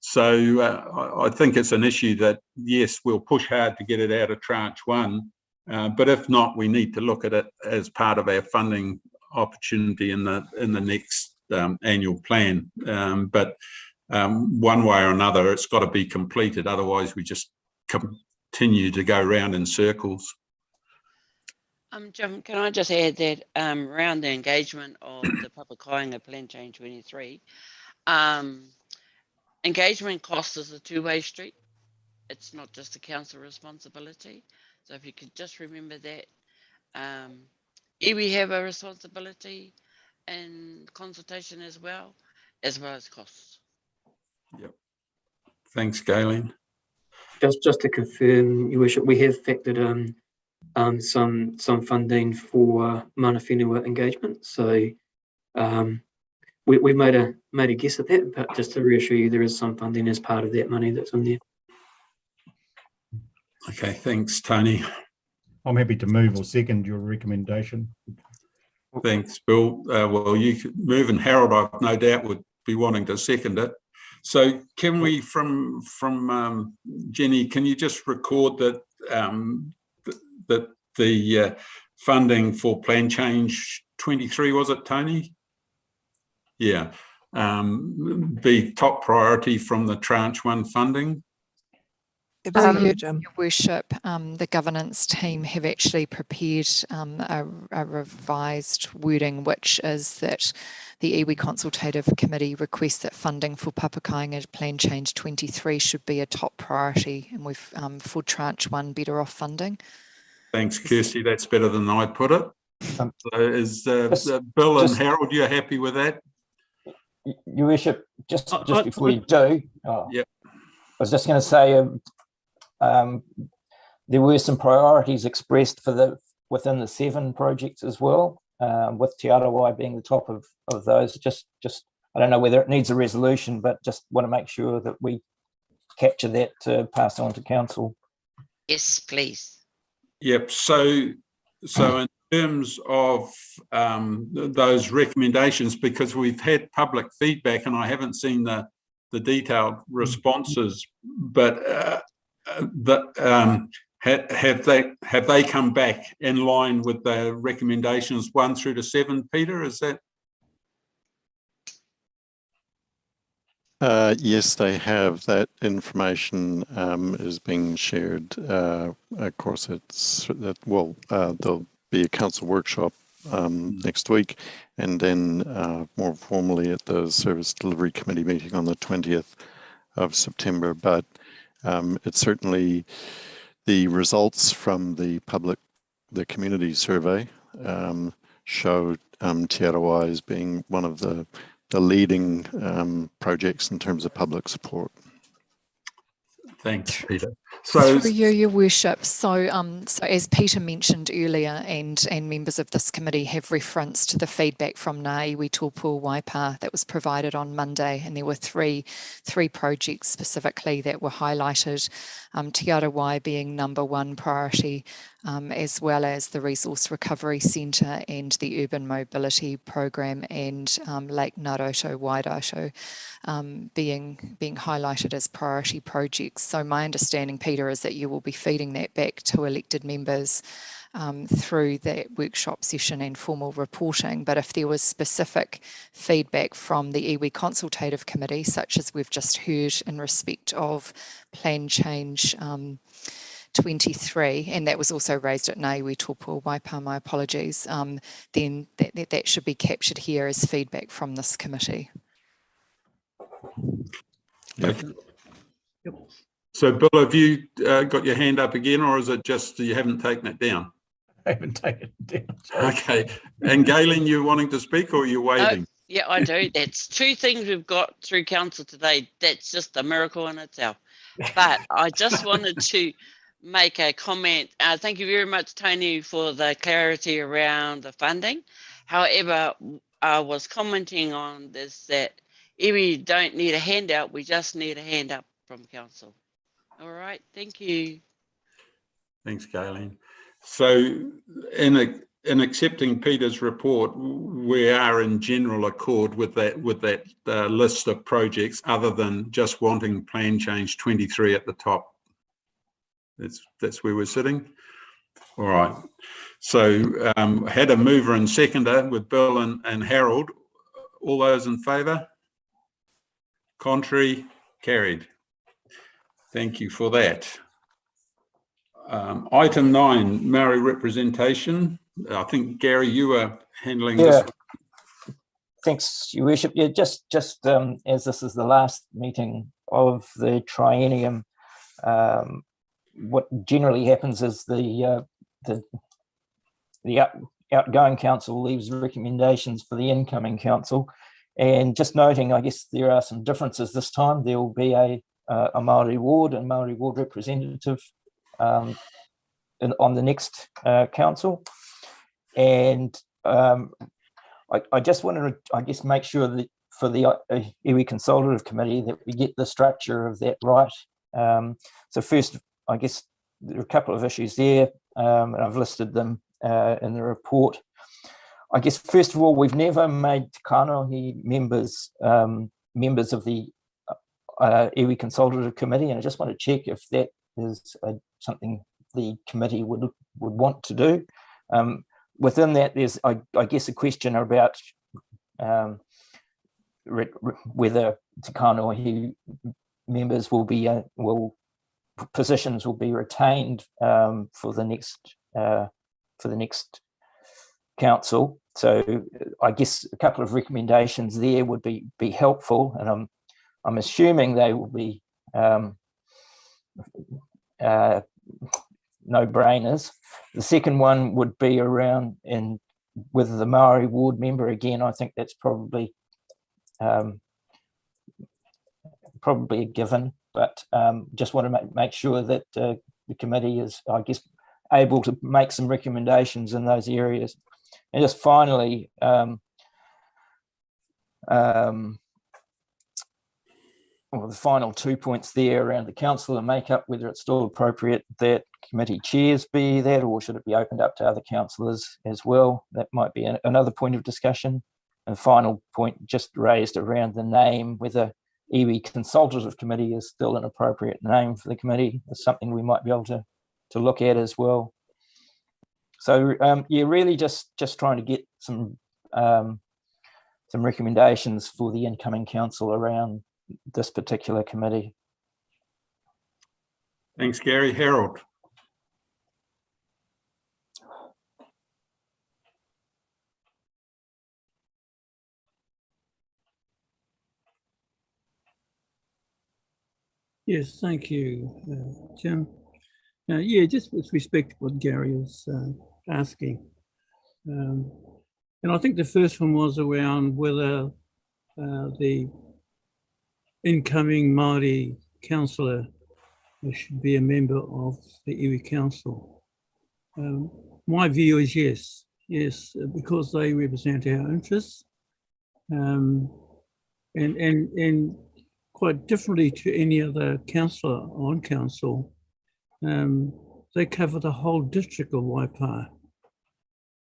So I think it's an issue that, yes, we'll push hard to get it out of tranche one, but if not, we need to look at it as part of our funding opportunity in the next annual plan. But one way or another, it's got to be completed. Otherwise, we just continue to go round in circles. Jim, can I just add that around the engagement of the public kāinga Plan Change 23, engagement cost is a two-way street. It's not just a council responsibility. So if you could just remember that. Iwi have a responsibility in consultation as well as costs. Yep. Thanks, Galen. Just to confirm, Your Worship, we have factored in some funding for mana whenua engagement. So we've made a guess at that, but just to reassure you, there is some funding as part of that money that's in there. Okay, thanks, Tony. I'm happy to move or second your recommendation. Thanks, Bill. Well, you could move, and Harold, I've no doubt, would be wanting to second it. So can we, from Jenny, can you just record that that the funding for Plan Change 23, was it, Tony? Yeah, be top priority from the tranche one funding? Your Worship, the governance team have actually prepared a revised wording, which is that the Iwi Consultative Committee requests that funding for Papakainga Plan Change 23 should be a top priority, and we've for tranche one better off funding. Thanks, Kirsty. That's better than I put it. So is Bill and Harold, you're happy with that? Your Worship, just before you do, yep. I was just going to say there were some priorities expressed for within the 7 projects as well, with Te Arawai being the top of those. Just I don't know whether it needs a resolution, but just want to make sure that we capture that to pass on to council. Yes, please. Yep. So in terms of those recommendations, because we've had public feedback and I haven't seen the detailed responses, but have they come back in line with the recommendations 1 through to 7, Peter? Is that? Yes, they have. That information is being shared. Of course, there'll be a council workshop next week, and then more formally at the Service Delivery Committee meeting on the 20th of September. But it's certainly the results from the community survey showed Te Arawai as being one of the leading projects in terms of public support. Thanks, Peter. So through you, Your Worship. So as Peter mentioned earlier, and members of this committee have referenced the feedback from Ngā Iwi Tōpua Waipa that was provided on Monday, and there were three projects specifically that were highlighted. Te Arawai being #1 priority, as well as the Resource Recovery Centre and the Urban Mobility Programme, and Lake Naroto Wairoto being highlighted as priority projects. So my understanding, Peter, is that you will be feeding that back to elected members through that workshop session and formal reporting. But if there was specific feedback from the Iwi Consultative Committee, such as we've just heard in respect of Plan Change 23, and that was also raised at Ngā Iwi Tōpua Waipa, my apologies, then that should be captured here as feedback from this committee. Yep. So, Bill, have you got your hand up again, or is it just you haven't taken it down? I haven't taken it down. Sorry. Okay. And Galen, you wanting to speak, or are you waiting? No, yeah, I do. That's 2 things we've got through council today. That's just a miracle in itself. But I just wanted to make a comment. Thank you very much, Tony, for the clarity around the funding. However, I was commenting on this, that we don't need a handout, we just need a hand up from council. All right, thank you. Thanks, Galen. So in in accepting Peter's report, we are in general accord with that list of projects, other than just wanting plan change 23 at the top. That's where we're sitting. All right. So had a mover and seconder with Bill and Harold. All those in favour? Contrary? Carried. Thank you for that. Item 9, Maori representation. I think, Gary, you were handling this one. Thanks, Your Worship. Yeah, just as this is the last meeting of the triennium, what generally happens is the outgoing council leaves recommendations for the incoming council. And just noting, I guess there are some differences this time. There will be a Maori ward and Maori ward representative on the next council. And I just wanted to, I guess, make sure that for the Iwi Consultative Committee that we get the structure of that right. So first, I guess there are a couple of issues there, and I've listed them in the report. I guess, first of all, we've never made Te Kanohi members members of the Iwi Consultative Committee, and I just want to check if that is something the committee would want to do. Within that, there's, I guess, a question about whether Te Kanohi members will be positions will be retained for the next council. So I guess a couple of recommendations there would be helpful, and I'm assuming they will be no-brainers. The second one would be around and whether the Maori ward member, again, I think that's probably a given, but just want to make sure that the committee is, I guess, able to make some recommendations in those areas. And just finally, well, the final 2 points there around the councillor makeup, whether it's still appropriate that committee chairs be that, or should it be opened up to other councillors as well? That might be another point of discussion. And final point just raised around the name, whether Iwi Consultative Committee is still an appropriate name for the committee. Is something we might be able to look at as well. So yeah, really just trying to get some recommendations for the incoming council around this particular committee. Thanks, Gary. Harold. Yes, thank you, Jim. Yeah, just with respect to what Gary was asking. And I think the first one was around whether the incoming Maori councillor should be a member of the Iwi Council. My view is yes, because they represent our interests, and quite differently to any other councillor on council, they cover the whole district of Waipa.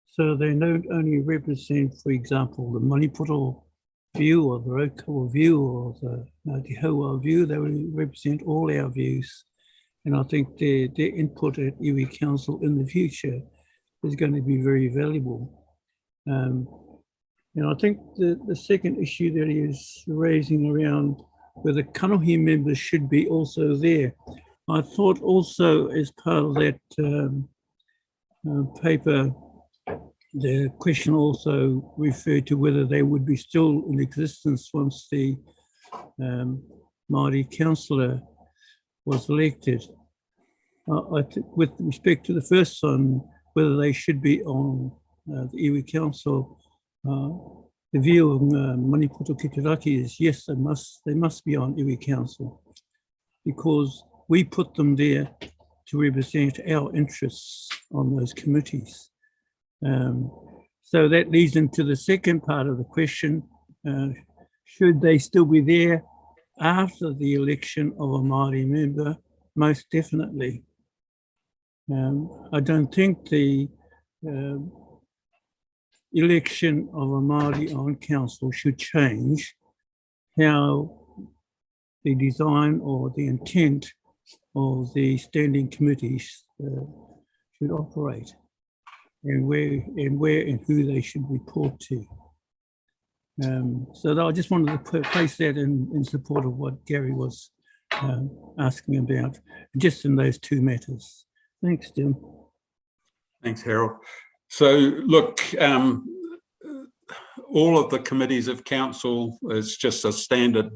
So they don't only represent, for example, the Maniputo view or the Rokawa view or the Ngāti Hauā view, they represent all our views. And I think their input at Iwi Council in the future is going to be very valuable. And I think the second issue that he is raising around whether Kanohi members should be also there, I thought also as part of that paper, the question also referred to whether they would be still in existence once the Māori councillor was elected. I think with respect to the first one, whether they should be on the Iwi Council, the view of Maniputo Kitiraki is yes, they must be on Iwi Council, because we put them there to represent our interests on those committees. So that leads into the second part of the question. Should they still be there after the election of a Māori member? Most definitely. I don't think the election of a Māori on council should change how the design or the intent of the standing committees should operate, and where and who they should report to. So I just wanted to place that in support of what Gary was asking about, just in those two matters. Thanks, Jim. Thanks, Harold. So look, all of the committees of council, is just a standard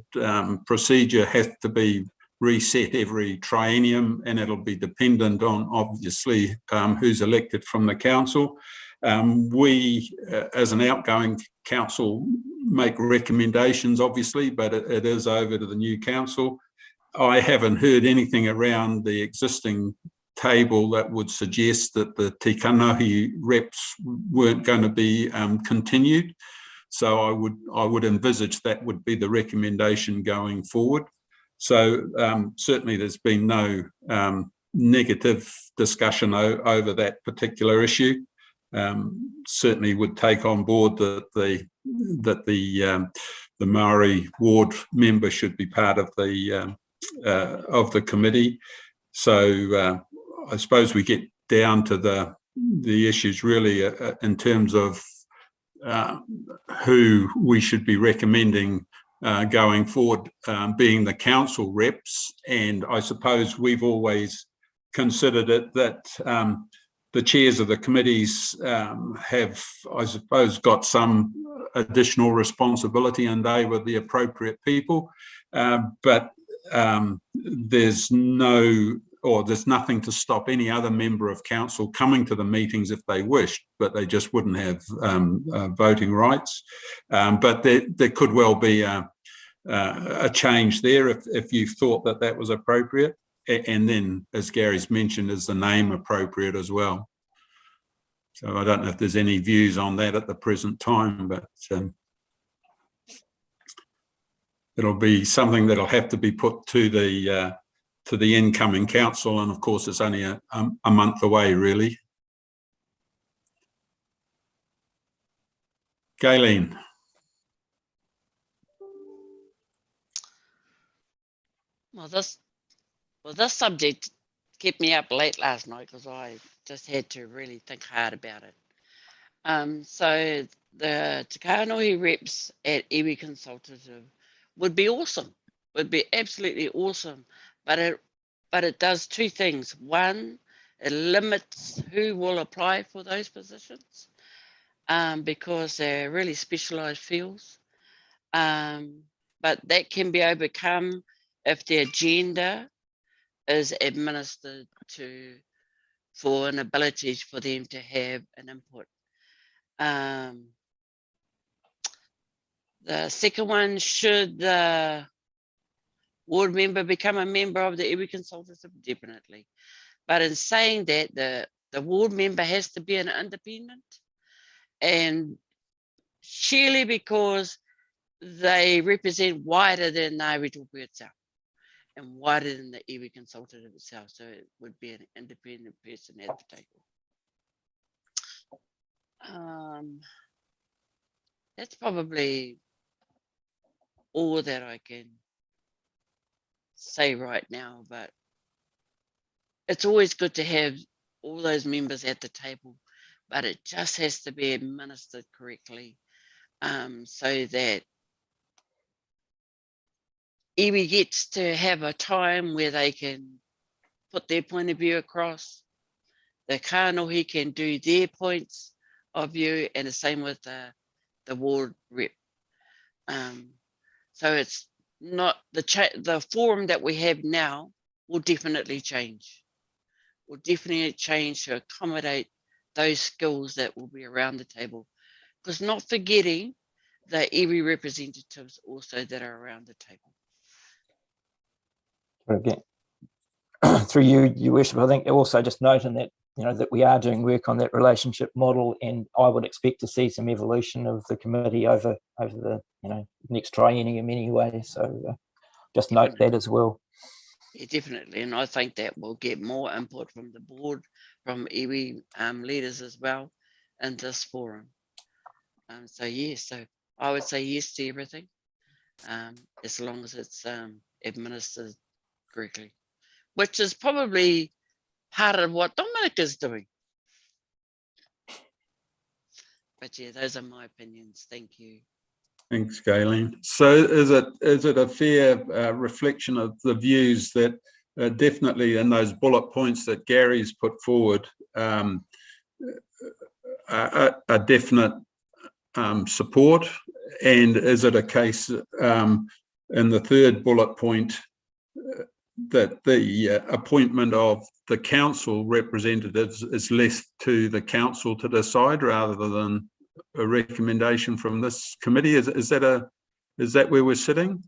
procedure, has to be reset every triennium, and it'll be dependent on obviously who's elected from the council. We, as an outgoing council, make recommendations, obviously, but it is over to the new council. I haven't heard anything around the existing table that would suggest that the Tikanohi reps weren't going to be continued. So I would envisage that would be the recommendation going forward. So certainly there's been no negative discussion over that particular issue. Certainly would take on board that the Maori ward member should be part of the committee. So I suppose we get down to the issues really in terms of who we should be recommending going forward, being the council reps. And I suppose we've always considered it that the chairs of the committees have, I suppose, got some additional responsibility, and they were the appropriate people. But there's nothing to stop any other member of council coming to the meetings if they wished, but they just wouldn't have voting rights. But there could well be a change there if you thought that was appropriate. And then, as Gary's mentioned, is the name appropriate as well? So I don't know if there's any views on that at the present time, but it'll be something that'll have to be put to the incoming council, and of course it's only a month away, really. Gayleen. Well, this subject kept me up late last night because I just had to really think hard about it. So the Te Kānohi reps at Iwi Consultative would be awesome, would be absolutely awesome, but it does two things. One, it limits who will apply for those positions because they're really specialised fields. But that can be overcome if the agenda is administered for an ability for them to have an input. The second one, should the ward member become a member of the Iwi Consultative? Definitely. But in saying that, the ward member has to be an independent, and surely because they represent wider than Ngāi Retopu itself and wider than the Iwi Consultative itself. So it would be an independent person at the table. That's probably all that I can say right now, but it's always good to have all those members at the table, but it just has to be administered correctly so that Iwi gets to have a time where they can put their point of view across. The Kānohi can do their points of view, and the same with the ward rep. So it's not the forum that we have now will definitely change. Will definitely change to accommodate those skills that will be around the table. Because not forgetting the iwi representatives also that are around the table. Okay. Through you, Your Worship, I think also just noting that, that we are doing work on that relationship model, and I would expect to see some evolution of the committee over the next triennium anyway. So just note that as well. Yeah, definitely, and I think that we'll get more input from the board, from iwi leaders as well in this forum. So yes, so I would say yes to everything, as long as it's administered correctly, which is probably part of what Dominic is doing. But yeah, those are my opinions. Thank you. Thanks, Galen. So is it a fair reflection of the views that definitely in those bullet points that Gary's put forward a definite support? And is it a case in the third bullet point that the appointment of the council representatives is left to the council to decide rather than a recommendation from this committee? Is that where we're sitting?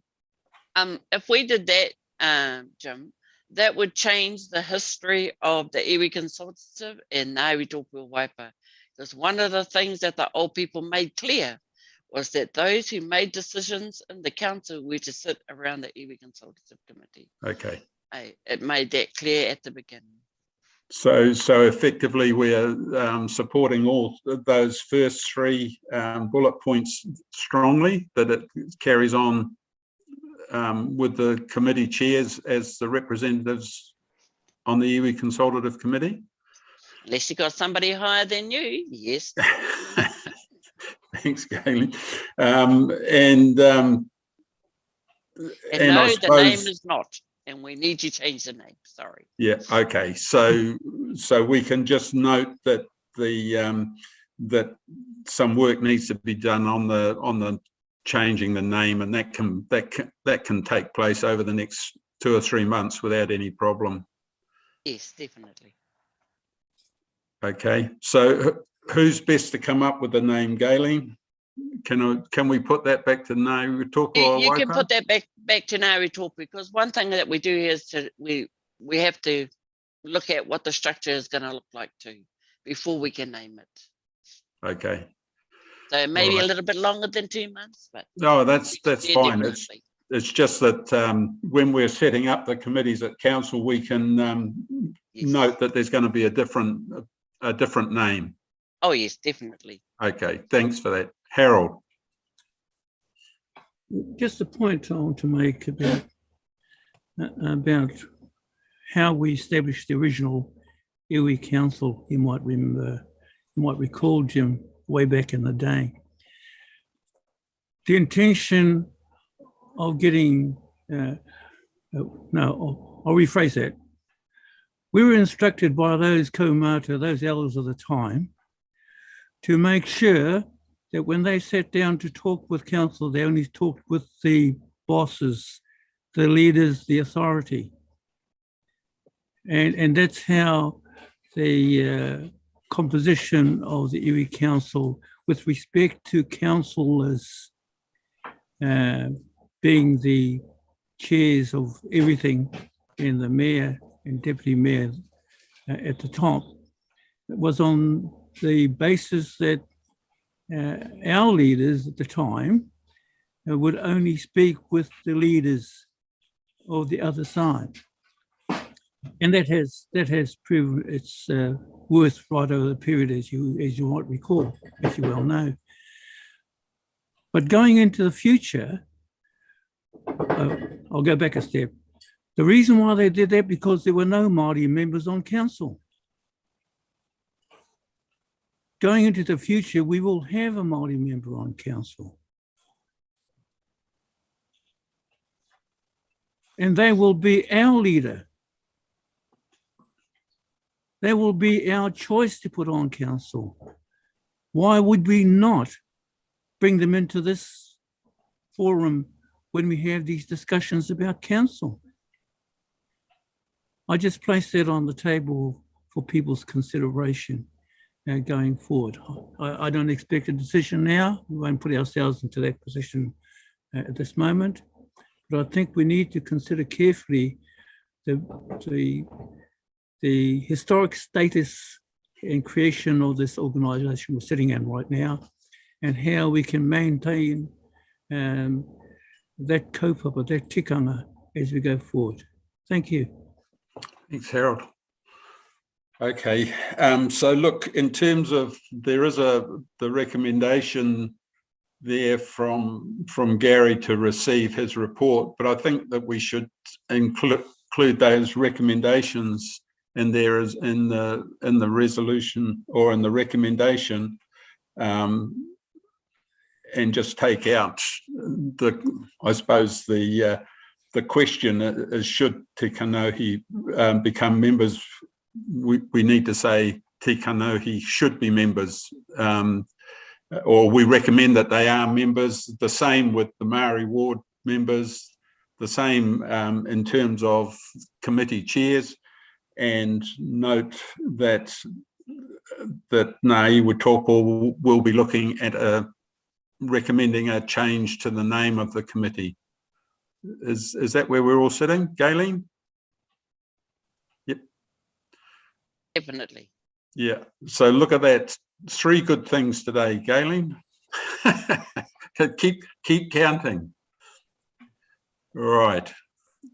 If we did that, Jim, that would change the history of the Iwi Consultative and Ngāi Tōpua Waipa. Because one of the things that the old people made clear was that those who made decisions in the council were to sit around the Iwi Consultative Committee. Okay. It made that clear at the beginning. So effectively we're supporting all those first three bullet points strongly, that it carries on with the committee chairs as the representatives on the Iwi Consultative Committee? Unless you got somebody higher than you, yes. Thanks, Galen. And no, I suppose, the name is not, and we need to change the name. Sorry. Yeah. Okay. So we can just note that that some work needs to be done on the changing the name, and that can take place over the next 2 or 3 months without any problem. Yes, definitely. Okay. So who's best to come up with the name, Galen? Can we put that back to Ngāi Tōpua? You can put that back to Ngāi Tōpua, because one thing that we do is we have to look at what the structure is going to look like too before we can name it. Okay. So maybe a little bit longer than 2 months, but no, that's fine. Definitely. It's just that when we're setting up the committees at council, we can note that there's going to be a different name. Oh yes, definitely. Okay, thanks for that, Harold. Just a point I want to make about how we established the original Iwi Council. You might remember, you might recall, Jim, way back in the day. The intention of getting, no, I'll rephrase that. We were instructed by those kaumata, those elders of the time, to make sure that when they sat down to talk with council, they only talked with the bosses, the leaders, the authority. And that's how the composition of the Iwi Council with respect to councillors being the chairs of everything, and the mayor and deputy mayor at the top, it was on the basis that our leaders at the time would only speak with the leaders of the other side. And that has proven its worth right over the period, as you might recall, as you well know. But going into the future, I'll go back a step. The reason why they did that, because there were no Māori members on council. Going into the future, we will have a Māori member on council. And they will be our leader. They will be our choice to put on council. Why would we not bring them into this forum when we have these discussions about council? I just place that on the table for people's consideration going forward. I don't expect a decision now. We won't put ourselves into that position at this moment, but I think we need to consider carefully the historic status and creation of this organisation we're sitting in right now, and how we can maintain that kaupapa, that tikanga as we go forward. Thank you. Thanks, Harold. Okay, so look, in terms of, there is the recommendation there from Gary to receive his report, but I think that we should include those recommendations in there as in the resolution or in the recommendation, and just take out I suppose the question is, should Te Kanohi become members? We need to say Te Kanohi should be members, or we recommend that they are members. The same with the Maori ward members, the same in terms of committee chairs, and note that Iwi Tōpō will be looking at recommending a change to the name of the committee. Is that where we're all sitting, Gayleen? Yep. Definitely. Yeah. So look at that. 3 good things today, Gayleen. keep counting. Right.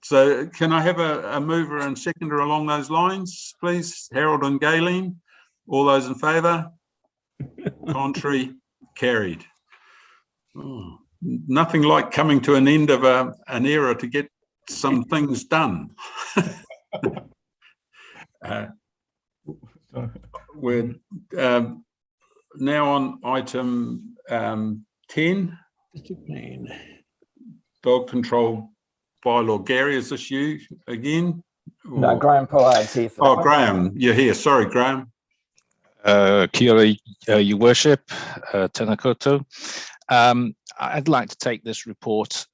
So can I have a mover and seconder along those lines, please? Harold and Gayleen. All those in favour? Contrary? Carried. Oh, nothing like coming to an end of an era to get some things done. We're now on item 10, dog control bylaw. Gary, is this you again? Or... No, Graham Pollard's here. Oh, Graham, you're here. Sorry, Graham. Kia ora, Your Worship, tēnā koutou. I'd like to take this report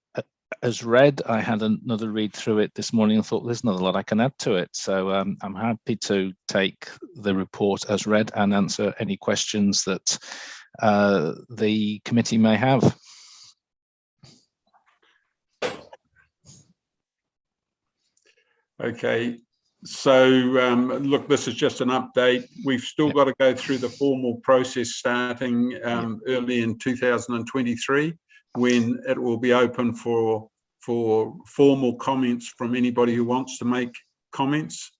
as read. I had another read through it this morning and thought there's not a lot I can add to it. So I'm happy to take the report as read and answer any questions that the committee may have. Okay, so look, this is just an update. We've still got to go through the formal process starting early in 2023, when it will be open for formal comments from anybody who wants to make comments.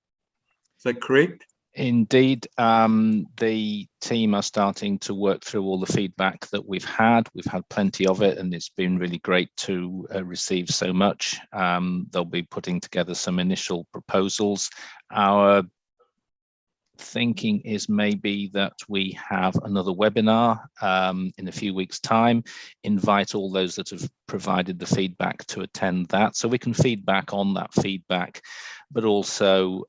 Is that correct? Indeed, the team are starting to work through all the feedback that we've had. We've had plenty of it, and it's been really great to receive so much. They'll be putting together some initial proposals. Our thinking is maybe that we have another webinar in a few weeks' time, invite all those that have provided the feedback to attend that, so we can feedback on that feedback, but also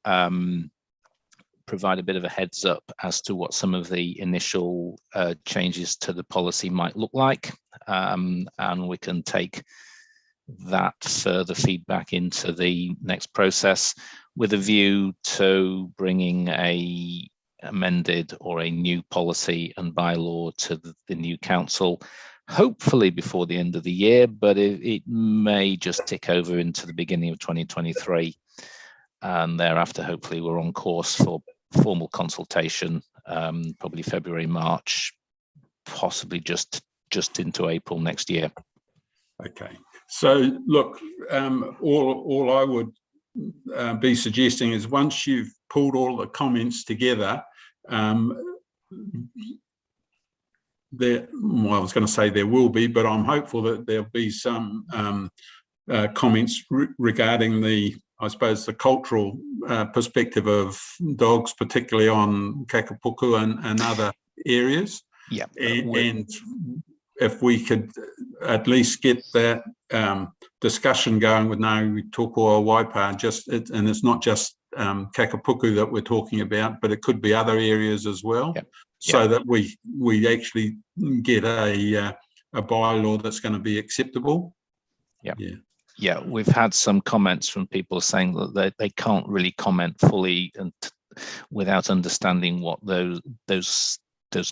provide a bit of a heads up as to what some of the initial changes to the policy might look like, and we can take that further feedback into the next process with a view to bringing a amended or a new policy and bylaw to the new council, hopefully before the end of the year, but it may just tick over into the beginning of 2023, and thereafter hopefully we're on course for formal consultation, probably February, March, possibly just into April next year. Okay, so look, all I would be suggesting is, once you've pulled all the comments together, well, I was going to say there will be, but I'm hopeful that there'll be some comments regarding I suppose the cultural perspective of dogs, particularly on Kakapuku and other areas. Yeah. And if we could at least get that discussion going with Iwi Tōpō Waipa, and it's not just Kakapuku that we're talking about, but it could be other areas as well. Yep. So that we actually get a bylaw that's going to be acceptable. Yeah. Yeah, we've had some comments from people saying that they can't really comment fully and without understanding what those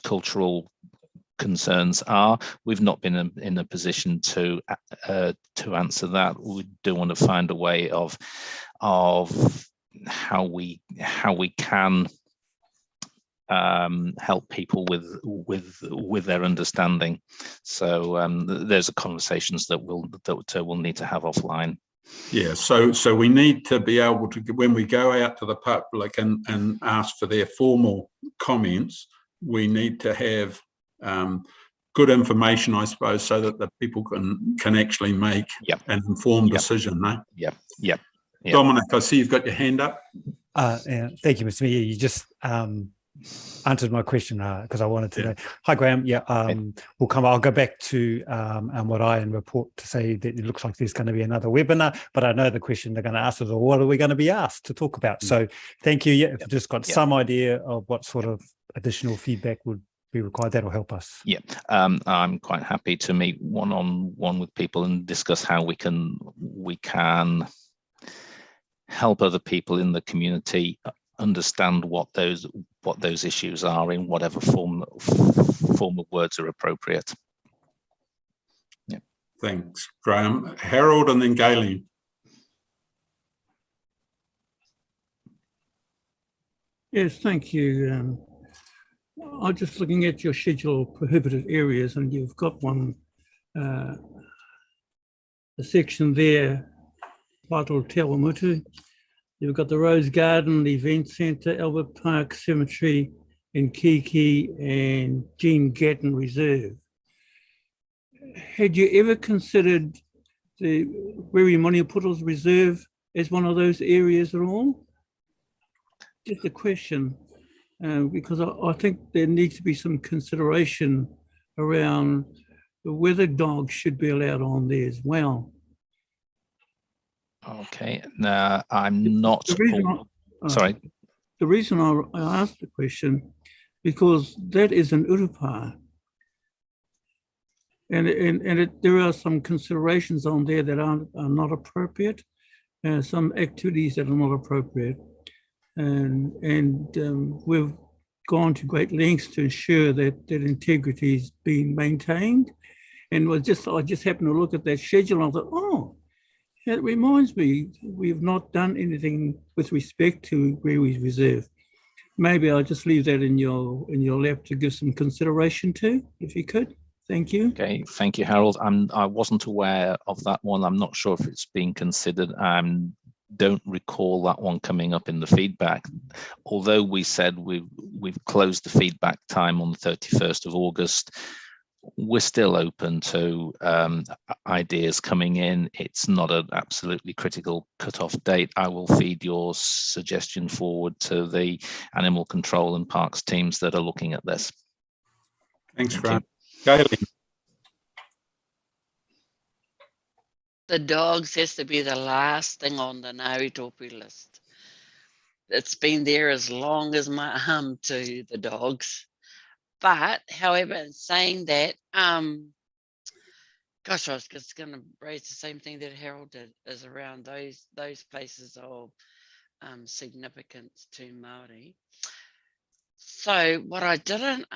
cultural concerns are. We've not been in a position to answer that. We do want to find a way of how we can help people with their understanding. So there's conversations that we'll need to have offline. Yeah, so we need to be able to, when we go out to the public and ask for their formal comments, we need to have good information, I suppose, so that the people can actually make an informed decision. No? Yep. Dominic, I see you've got your hand up. Yeah, thank you, Mr. Mayor. You just answered my question because I wanted to know. Hi, Graham. Yeah, I'll go back to what I report to say that it looks like there's going to be another webinar, but I know the question they're going to ask is, well, what are we going to be asked to talk about? So thank you. Yeah, if you've just got some idea of what sort of additional feedback would be required, that'll help us. Yeah, I'm quite happy to meet one-on-one with people and discuss how we can help other people in the community understand what those issues are in whatever form of words are appropriate. Yeah. Thanks, Graham. Harold and then Galen. Yes, thank you. I'm just looking at your schedule of prohibited areas, and you've got one, a section there titled Te Awamutu. You've got the Rose Garden, the Event Centre, Albert Park Cemetery, and Kiki and Jean Gatton Reserve. Had you ever considered the Wiri Moniaputos Reserve as one of those areas at all? Just a question, because I think there needs to be some consideration around whether dogs should be allowed on there as well. Okay, now I'm not. Sorry. The reason I asked the question, because that is an urupa, and there are some considerations on there that are not appropriate, some activities that are not appropriate, and we've gone to great lengths to ensure that integrity is being maintained. And I just happened to look at that schedule and I thought, oh. It reminds me, we've not done anything with respect to Wiri's Reserve. Maybe I'll just leave that in your lap to give some consideration to, if you could. Thank you. Okay, thank you, Harold. I wasn't aware of that one. I'm not sure if it's being considered. Don't recall that one coming up in the feedback. Although we said we've closed the feedback time on the 31st of August. We're still open to ideas coming in. It's not an absolutely critical cut-off date. I will feed your suggestion forward to the animal control and parks teams that are looking at this. Thanks, Graham. Galen. The dogs has to be the last thing on the Ngāi Taupū list. It's been there as long as my arm to the dogs. But, however, in saying that, gosh, I was just going to raise the same thing that Harold did, is around those places of significance to Maori. So what I didn't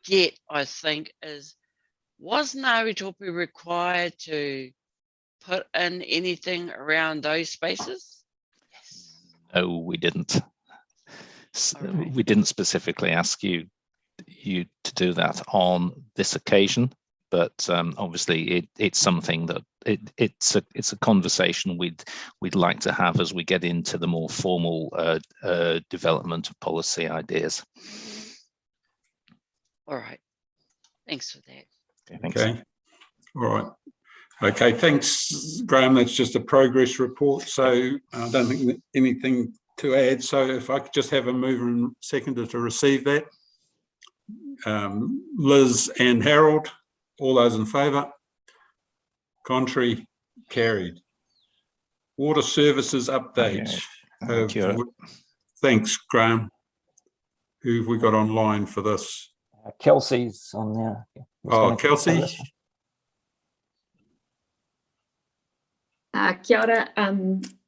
get, I think, is, was Ngāi Taupū required to put in anything around those spaces? Yes. No, we didn't. Right. We didn't specifically ask you to do that on this occasion, but obviously it's something that it's a conversation we'd like to have as we get into the more formal development of policy ideas. All right, thanks for that. Okay, thanks. Okay, all right. Okay, thanks, Graham. That's just a progress report, so I don't think anything to add. So if I could just have a mover and seconder to receive that. Liz and Harold, all those in favour? Contrary? Carried. Water services updates. Thanks, Graham. Who have we got online for this? Kelsey's on there. Oh, Kelsey. Kia ora.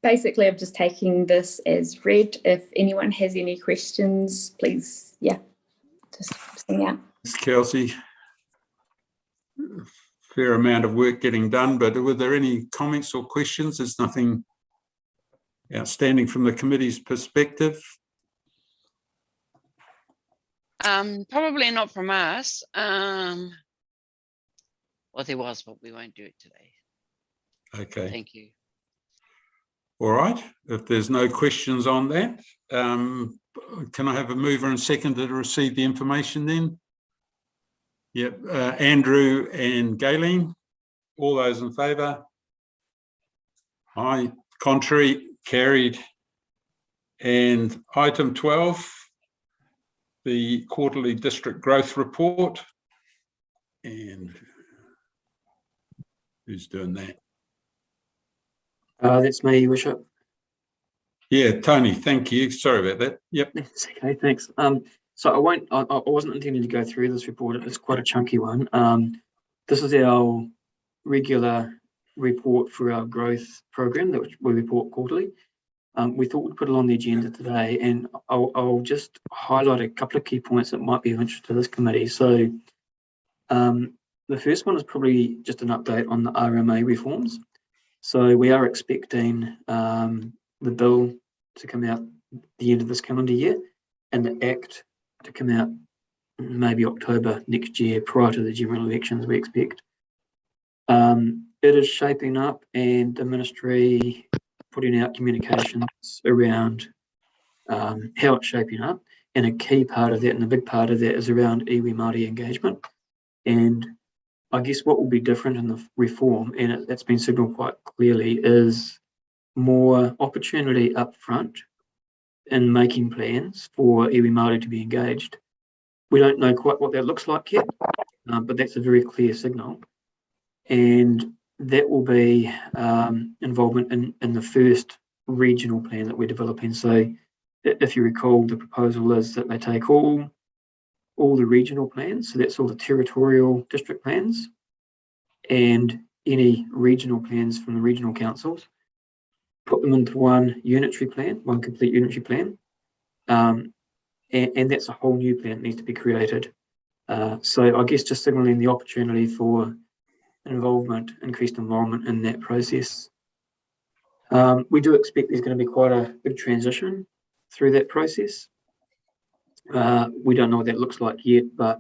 Basically, I'm just taking this as read. If anyone has any questions, please, just sing out. Thanks, Kelsey. Fair amount of work getting done, but were there any comments or questions? There's nothing outstanding from the committee's perspective. Probably not from us. Well, there was, but we won't do it today. Okay. Thank you. All right, if there's no questions on that, can I have a mover and seconder to receive the information then? Yep, Andrew and Gayleen, all those in favour? Aye, contrary, carried. And item 12, the quarterly district growth report. And who's doing that? That's me, Your Worship. Yeah, Tony, thank you. Sorry about that. Yep. That's okay, thanks. So I wasn't intending to go through this report. It's quite a chunky one. This is our regular report for our growth program that we report quarterly. We thought we'd put it on the agenda today, and I'll just highlight a couple of key points that might be of interest to this committee. So the first one is probably just an update on the RMA reforms. So we are expecting the bill to come out at the end of this calendar year and the Act to come out maybe October next year, prior to the general elections, we expect. It is shaping up, and the ministry putting out communications around how it's shaping up, and a key part of that and a big part of that is around Iwi Māori engagement. And I guess what will be different in the reform, and it's been signalled quite clearly, is more opportunity up front in making plans for Iwi Māori to be engaged. We don't know quite what that looks like yet, but that's a very clear signal. And that will be involvement in the first regional plan that we're developing. So if you recall, the proposal is that they take all the regional plans, so that's all the territorial district plans and any regional plans from the regional councils, put them into one unitary plan, one complete unitary plan, and that's a whole new plan that needs to be created. So I guess just signalling the opportunity for increased involvement in that process. We do expect there's going to be quite a big transition through that process. We don't know what that looks like yet, but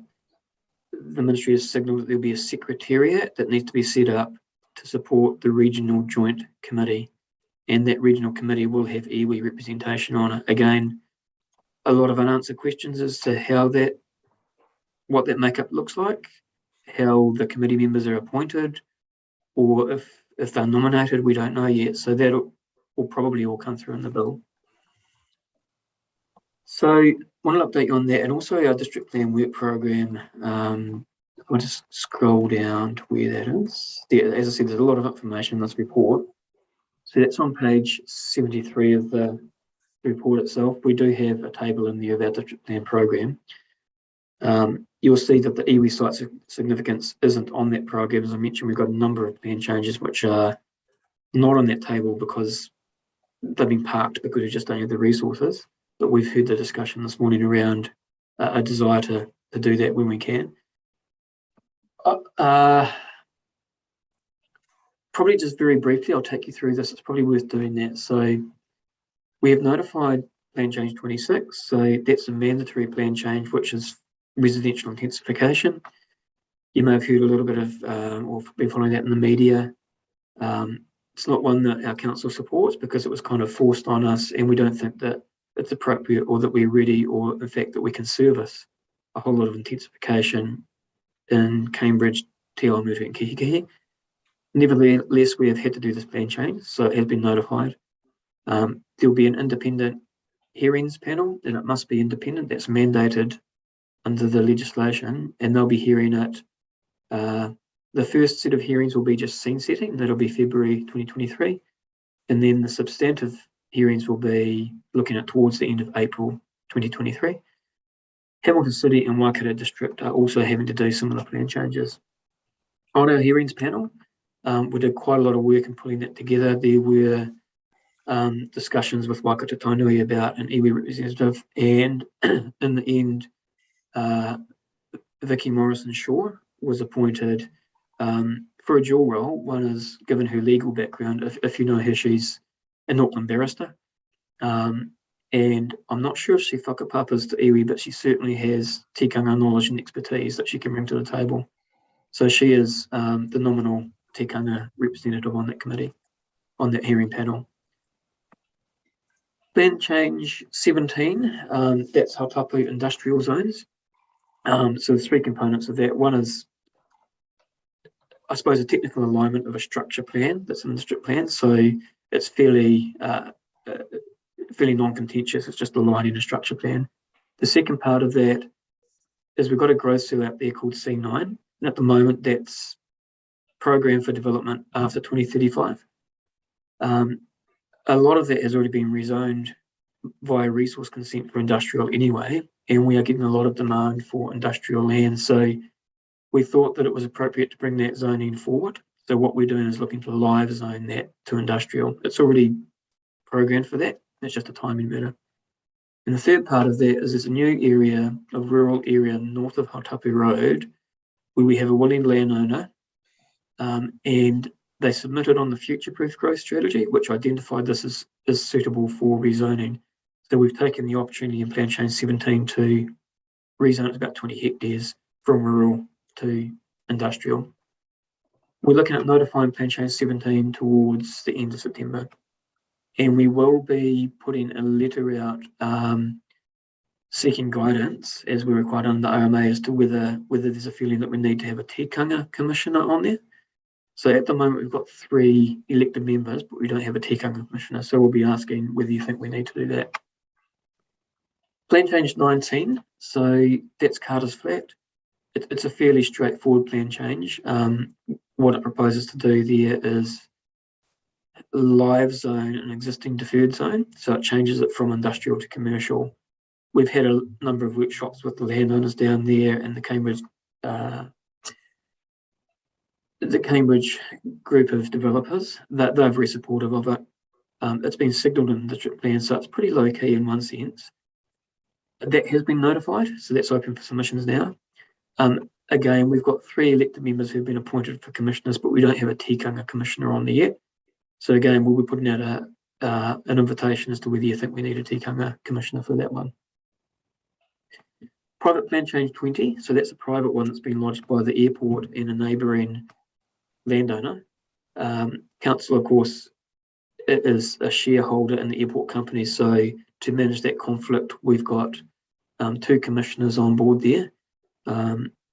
the ministry has signalled that there'll be a secretariat that needs to be set up to support the regional joint committee, and that regional committee will have iwi representation on it. Again, a lot of unanswered questions as to what that makeup looks like, how the committee members are appointed, or if they're nominated, we don't know yet. So that will probably all come through in the bill. So I want to update you on that, and also our district plan work program. I'll just scroll down to where that is. There, as I said, there's a lot of information in this report. So that's on page 73 of the report itself. We do have a table in there of our district plan program. You'll see that the iwi site significance isn't on that program. As I mentioned, we've got a number of plan changes which are not on that table because they've been parked because we just don't have the resources. But we've heard the discussion this morning around a desire to do that when we can. Probably just very briefly, I'll take you through this. It's probably worth doing that. So we have notified Plan Change 26. So that's a mandatory plan change, which is residential intensification. You may have heard a little bit of, or been following that in the media. It's not one that our council supports because it was kind of forced on us, and we don't think that it's appropriate or that we're ready, or in fact that we can service a whole lot of intensification in Cambridge, Te Awamutu and Kihikihi. Nevertheless, we have had to do this plan change, so it has been notified. There'll be an independent hearings panel, and it must be independent. That's mandated under the legislation, and they'll be hearing it. The first set of hearings will be just scene setting. That'll be February 2023. And then the substantive hearings will be looking at towards the end of April 2023. Hamilton City and Waikato District are also having to do similar plan changes. On our hearings panel, we did quite a lot of work in pulling that together. There were discussions with Waikato Tainui about an iwi representative, and in the end, Vicky Morrison-Shaw was appointed for a dual role. One is, given her legal background, if you know her, she's an Auckland barrister. And I'm not sure if she whakapapas to iwi, but she certainly has tikanga knowledge and expertise that she can bring to the table. So she is the nominal tikanga representative on that committee, on that hearing panel. Plan change 17, that's Hautapu industrial zones. So there's 3 components of that. One is, I suppose, a technical alignment of a structure plan that's in the district plan. So it's fairly non-contentious. It's just aligning a structure plan. The second part of that is we've got a growth cell out there called C9. And at the moment, that's programmed for development after 2035. A lot of that has already been rezoned via resource consent for industrial anyway, and we are getting a lot of demand for industrial land. So we thought that it was appropriate to bring that zoning forward. So what we're doing is looking to live zone that to industrial. It's already programmed for that. It's just a timing matter. And the third part of that is there's a new area, a rural area north of Hautapu Road, where we have a willing landowner, and they submitted on the future-proof growth strategy, which identified this as suitable for rezoning. So we've taken the opportunity in Plan Change 17 to rezone it about 20 hectares from rural to industrial. We're looking at notifying Plan Change 17 towards the end of September. And we will be putting a letter out seeking guidance, as we're required under the RMA, as to whether there's a feeling that we need to have a tikanga commissioner on there. So at the moment, we've got 3 elected members, but we don't have a tikanga commissioner. So we'll be asking whether you think we need to do that. Plan change 19, so that's Carter's Flat. It's a fairly straightforward plan change. What it proposes to do there is live zone an existing deferred zone. So it changes it from industrial to commercial. We've had a number of workshops with the landowners down there and the Cambridge group of developers. That they're very supportive of it. It's been signalled in the district plan, so it's pretty low key in one sense. That has been notified, so that's open for submissions now. Again, we've got 3 elected members who've been appointed for commissioners, but we don't have a tikanga commissioner on there yet. So again, we'll be putting out an invitation as to whether you think we need a tikanga commissioner for that one. Private plan change 20, so that's a private one that's been lodged by the airport and a neighbouring landowner. Council, of course, is a shareholder in the airport company, so to manage that conflict, we've got 2 commissioners on board there.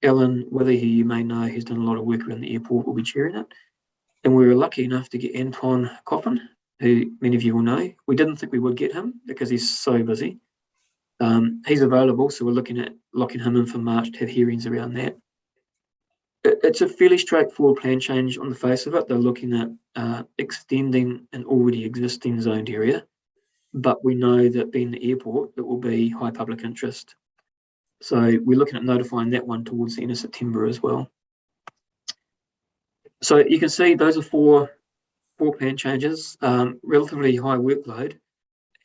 Ellen Withy, who you may know, who's done a lot of work around the airport, will be chairing it. And we were lucky enough to get Anton Coffin, who many of you will know. We didn't think we would get him because he's so busy. He's available, so we're looking at locking him in for March to have hearings around that. It's a fairly straightforward plan change on the face of it. They're looking at extending an already existing zoned area, but we know that being the airport, it will be high public interest. So we're looking at notifying that one towards the end of September as well. So you can see those are four plan changes, relatively high workload.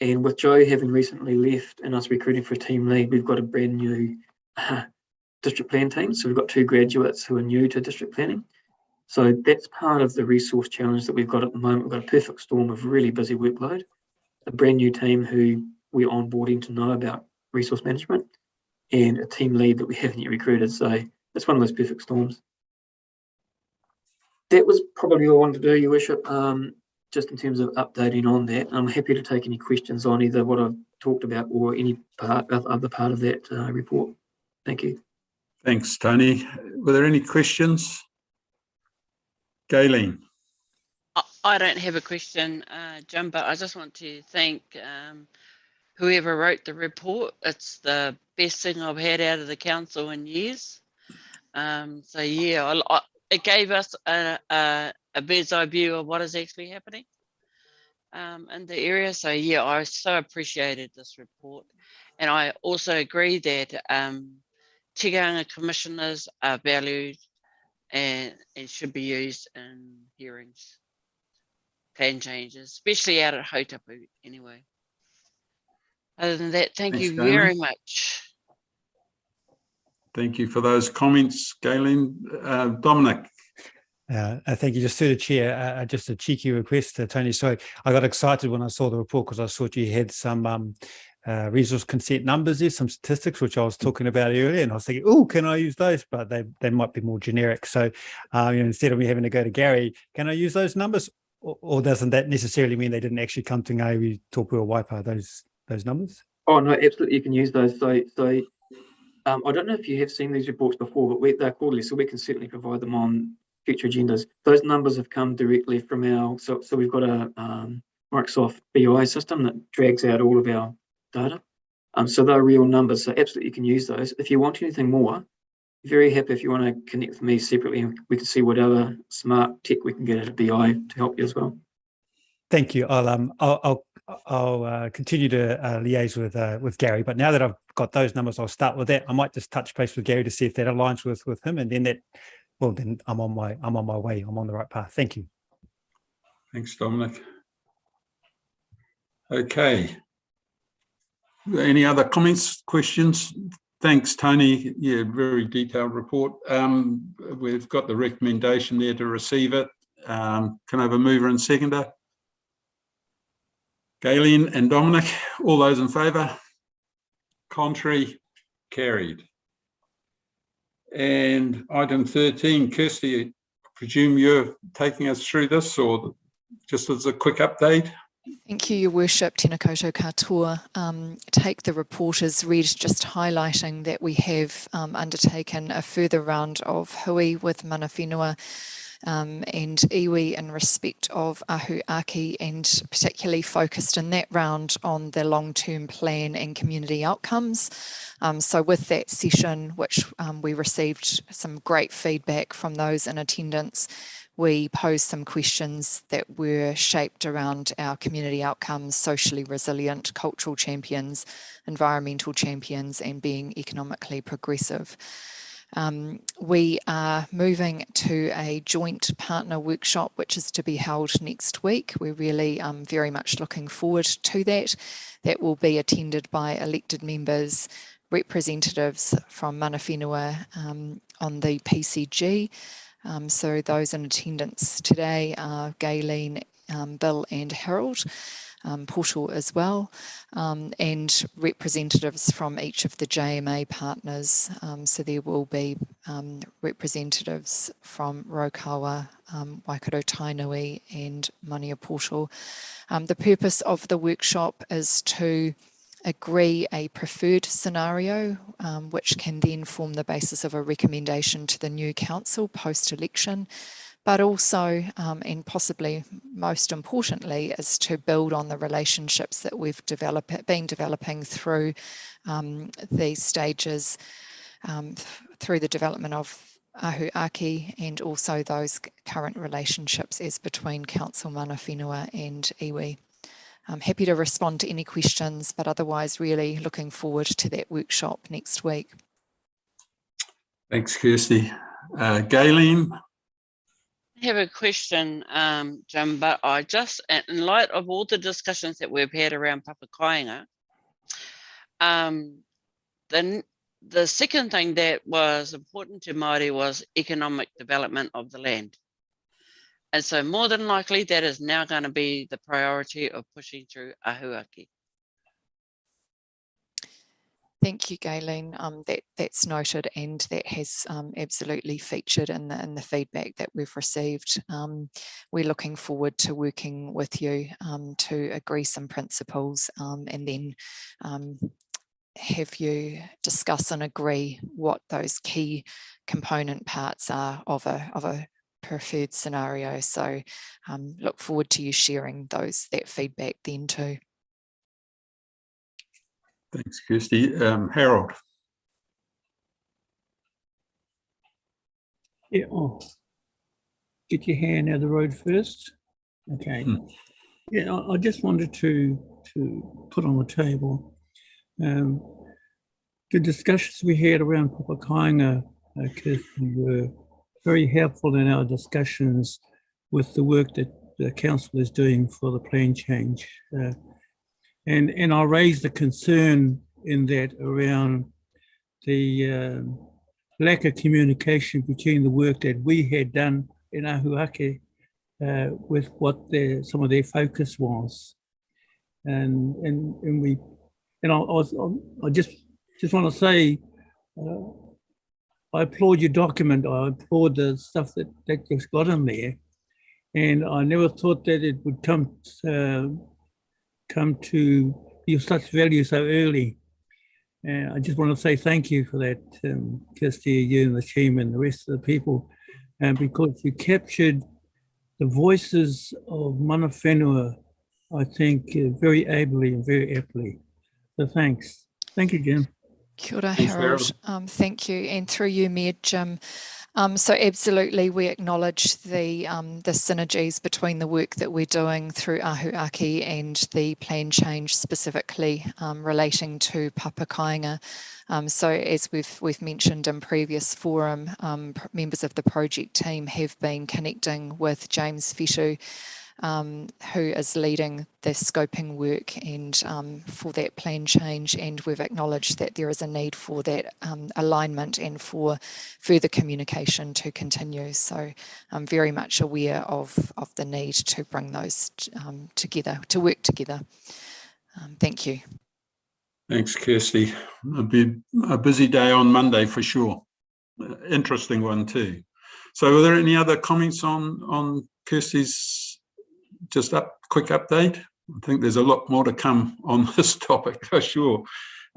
And with Joe having recently left and us recruiting for a team lead, we've got a brand new district plan team. So we've got 2 graduates who are new to district planning. So that's part of the resource challenge that we've got at the moment. We've got a perfect storm of really busy workload, a brand new team who we're onboarding to know about resource management, and a team lead that we haven't yet recruited. So it's one of those perfect storms. That was probably all I wanted to do, Your Worship, just in terms of updating on that. I'm happy to take any questions on either what I've talked about or any other part of that report. Thank you. Thanks, Tony. Were there any questions? Gayleen. I don't have a question, Jim, but I just want to thank whoever wrote the report. It's the best thing I've had out of the council in years. So yeah, it gave us a bird's eye view of what is actually happening in the area. So yeah, I so appreciated this report. And I also agree that tikanga commissioners are valued and should be used in hearings, plan changes, especially out at Hautapu anyway. Other than that, thank you very much. Thank you for those comments, Gayleen. Dominic. Thank you. Just through the chair, just a cheeky request, Tony. Sorry, I got excited when I saw the report because I thought you had some resource consent numbers there, some statistics, which I was talking about earlier, and I was thinking, oh, can I use those? But they might be more generic. So instead of me having to go to Gary, can I use those numbers? or doesn't that necessarily mean they didn't actually come to Iwi, Tōpua, Waipa, those numbers? Oh no, absolutely, you can use those. So I don't know if you have seen these reports before, but they're quarterly, so we can certainly provide them on future agendas. Those numbers have come directly from our, so we've got a Microsoft BI system that drags out all of our data. So they're real numbers, so absolutely you can use those. If you want anything more, very happy if you want to connect with me separately, and we can see what other smart tech we can get out of BI to help you as well. Thank you. I'll continue to liaise with Gary, but now that I've got those numbers, I'll start with that. I might just touch base with Gary to see if that aligns with him, and then then I'm on my way. I'm on the right path. Thank you. Thanks, Dominic. Okay. Any other comments, questions? Thanks, Tony. Yeah, very detailed report. We've got the recommendation there to receive it. Can I have a mover and seconder? Galen and Dominic, all those in favour? Contrary? Carried. And item 13, Kirsty, I presume you're taking us through this, or just as a quick update? Thank you, Your Worship. Tēnā koutou katoa. Take the report as read, just highlighting that we have undertaken a further round of hui with mana whenua and iwi in respect of ahu aki, and particularly focused in that round on the long-term plan and community outcomes. So with that session, which we received some great feedback from those in attendance, we posed some questions that were shaped around our community outcomes, socially resilient, cultural champions, environmental champions, and being economically progressive. We are moving to a joint partner workshop, which is to be held next week. We're really very much looking forward to that. That will be attended by elected members, representatives from mana whenua on the PCG. So those in attendance today are Galen, Bill and Harold, Portal as well, and representatives from each of the JMA partners. So there will be representatives from Rokawa, Waikato Tainui and Mania Portal. The purpose of the workshop is to agree a preferred scenario, which can then form the basis of a recommendation to the new council post-election, but also, and possibly most importantly, is to build on the relationships that we've been developing through these stages, through the development of ahu aki, and also those current relationships as between Council mana whenua and iwi. I'm happy to respond to any questions, but otherwise really looking forward to that workshop next week. Thanks, Kirsty. Galen? I have a question, Jim, but I just, in light of all the discussions that we've had around papakainga, the second thing that was important to Māori was economic development of the land. And so more than likely that is now going to be the priority of pushing through ahu aki. Thank you, Galen. That's noted, and that has absolutely featured in the feedback that we've received. We're looking forward to working with you to agree some principles and then have you discuss and agree what those key component parts are of a preferred scenario. So look forward to you sharing that feedback then too. Thanks, Kirsty. Harold. Yeah, get your hand out of the road first. Okay. Yeah, I just wanted to put on the table the discussions we had around papakainga, Kirsty, were very helpful in our discussions with the work that the council is doing for the plan change. And I raised a concern in that around the lack of communication between the work that we had done in ahu aki with what some of their focus was. And I just want to say, I applaud your document. I applaud the stuff that you've got in there. And I never thought that it would come to be of such value so early. And I just want to say thank you for that, Kirsty, you and the team and the rest of the people, because you captured the voices of mana whenua, I think, very ably and very aptly. So thanks. Thank you, Jim. Kia ora, Thanks, Harold. Thank you. And through you, Mayor Jim. So absolutely, we acknowledge the synergies between the work that we're doing through Ahuaki and the plan change specifically relating to Papakainga. So as we've mentioned in previous forum, members of the project team have been connecting with James Fetu, who is leading the scoping work and for that plan change, and we've acknowledged that there is a need for that alignment and for further communication to continue. So I'm very much aware of the need to bring those together, to work together. Thank you. Thanks, Kirsty. It'll be a busy day on Monday for sure. Interesting one too. So are there any other comments on Kirsty's quick update? I think there's a lot more to come on this topic for sure.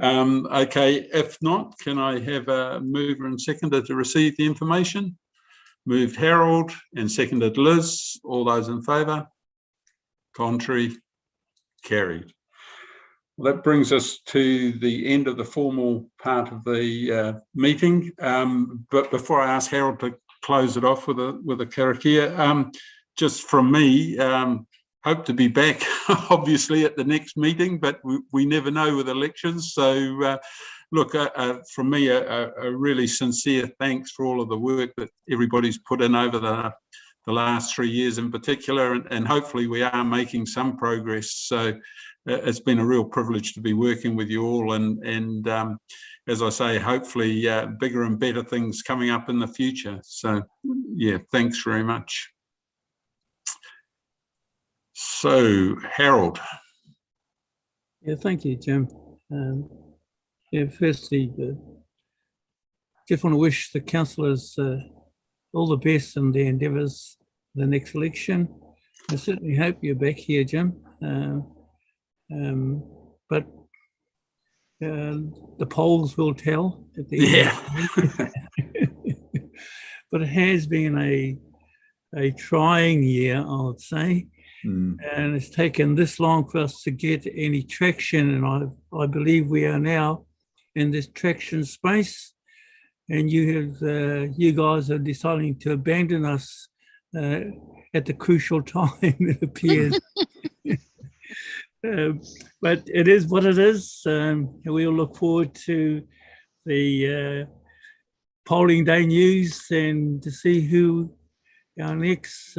Okay, if not, can I have a mover and seconder to receive the information? Moved Harold and seconded Liz. All those in favour? Contrary? Carried. Well, that brings us to the end of the formal part of the meeting. But before I ask Harold to close it off with a karakia, just from me, hope to be back, obviously, at the next meeting, but we never know with elections. So, look, from me, a really sincere thanks for all of the work that everybody's put in over the last 3 years in particular, and hopefully we are making some progress. So it's been a real privilege to be working with you all, and as I say, hopefully bigger and better things coming up in the future. So, yeah, thanks very much. So, Harold. Yeah, thank you, Jim. Firstly, just want to wish the councillors all the best in their endeavours the next election. I certainly hope you're back here, Jim. But the polls will tell at the end. But it has been a trying year, I would say. And it's taken this long for us to get any traction, and I believe we are now in this traction space. And you guys are deciding to abandon us at the crucial time, it appears. But it is what it is. We'll look forward to the polling day news and to see who our next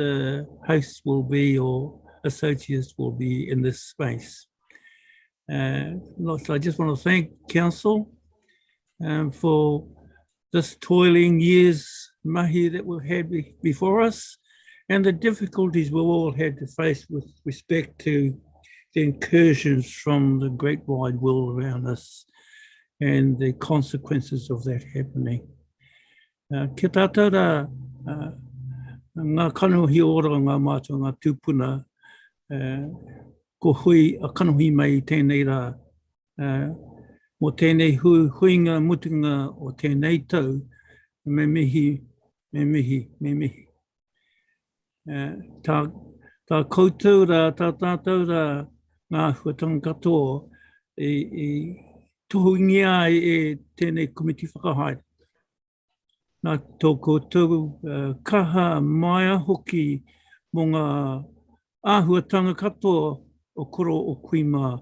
hosts will be or associates will be in this space. So I just want to thank Council for this toiling year's mahi that we've had before us, and the difficulties we've all had to face with respect to the incursions from the great wide world around us and the consequences of that happening. Kia tātou ngā kanohi ora ngā mātua ngā tūpuna, ko hui a kanohi mai tēnei rā. Mō tēnei huinga mutunga o tēnei tau, me mihi. Tā koutou rā, tā tātou rā ngā huatanga katoa i tohungia e tēnei komiti whakahaere. Nā tō koutou kaha maia hoki mō ngā āhuatanga katoa o koro o kuima.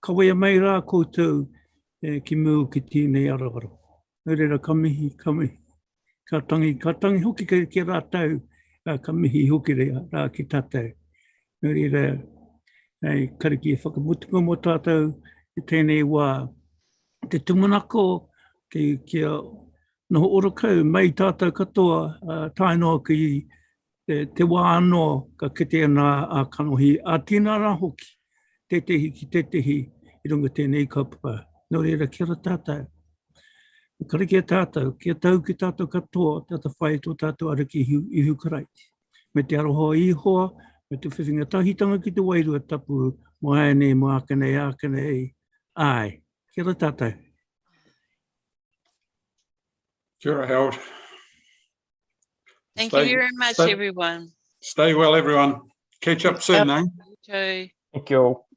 Kawaia mai rā koutou ki mū ki tēnei arawaro. Nō reira ka mihi, ka tangi hoki ki rātau, ka mihi hoki rā ki tātou. Nō reira, kariki e whakamutunga mō tātou i tēnei wā. Te tumanako, kia noho orokau mai tātou katoa tainoa ki te wā anō ka kite ana a kanohi a tīnā rā hoki, tetehi ki tetehi i runga tēnei kaupapa. Nō reira, kia ora tātou. Kare kia tātou, kia tau ki tātou katoa, tātou whai tō tātou ariki ihu karaiti. me te aroha ihoa, me te whiwhinga tahitanga ki te wairua tapu, mo aene mo ākane ei. Ai, kia ora tātou. Kia ora, Harold. Thank you very much, everyone. Stay well, everyone. Catch up soon, eh? You too. Thank you all.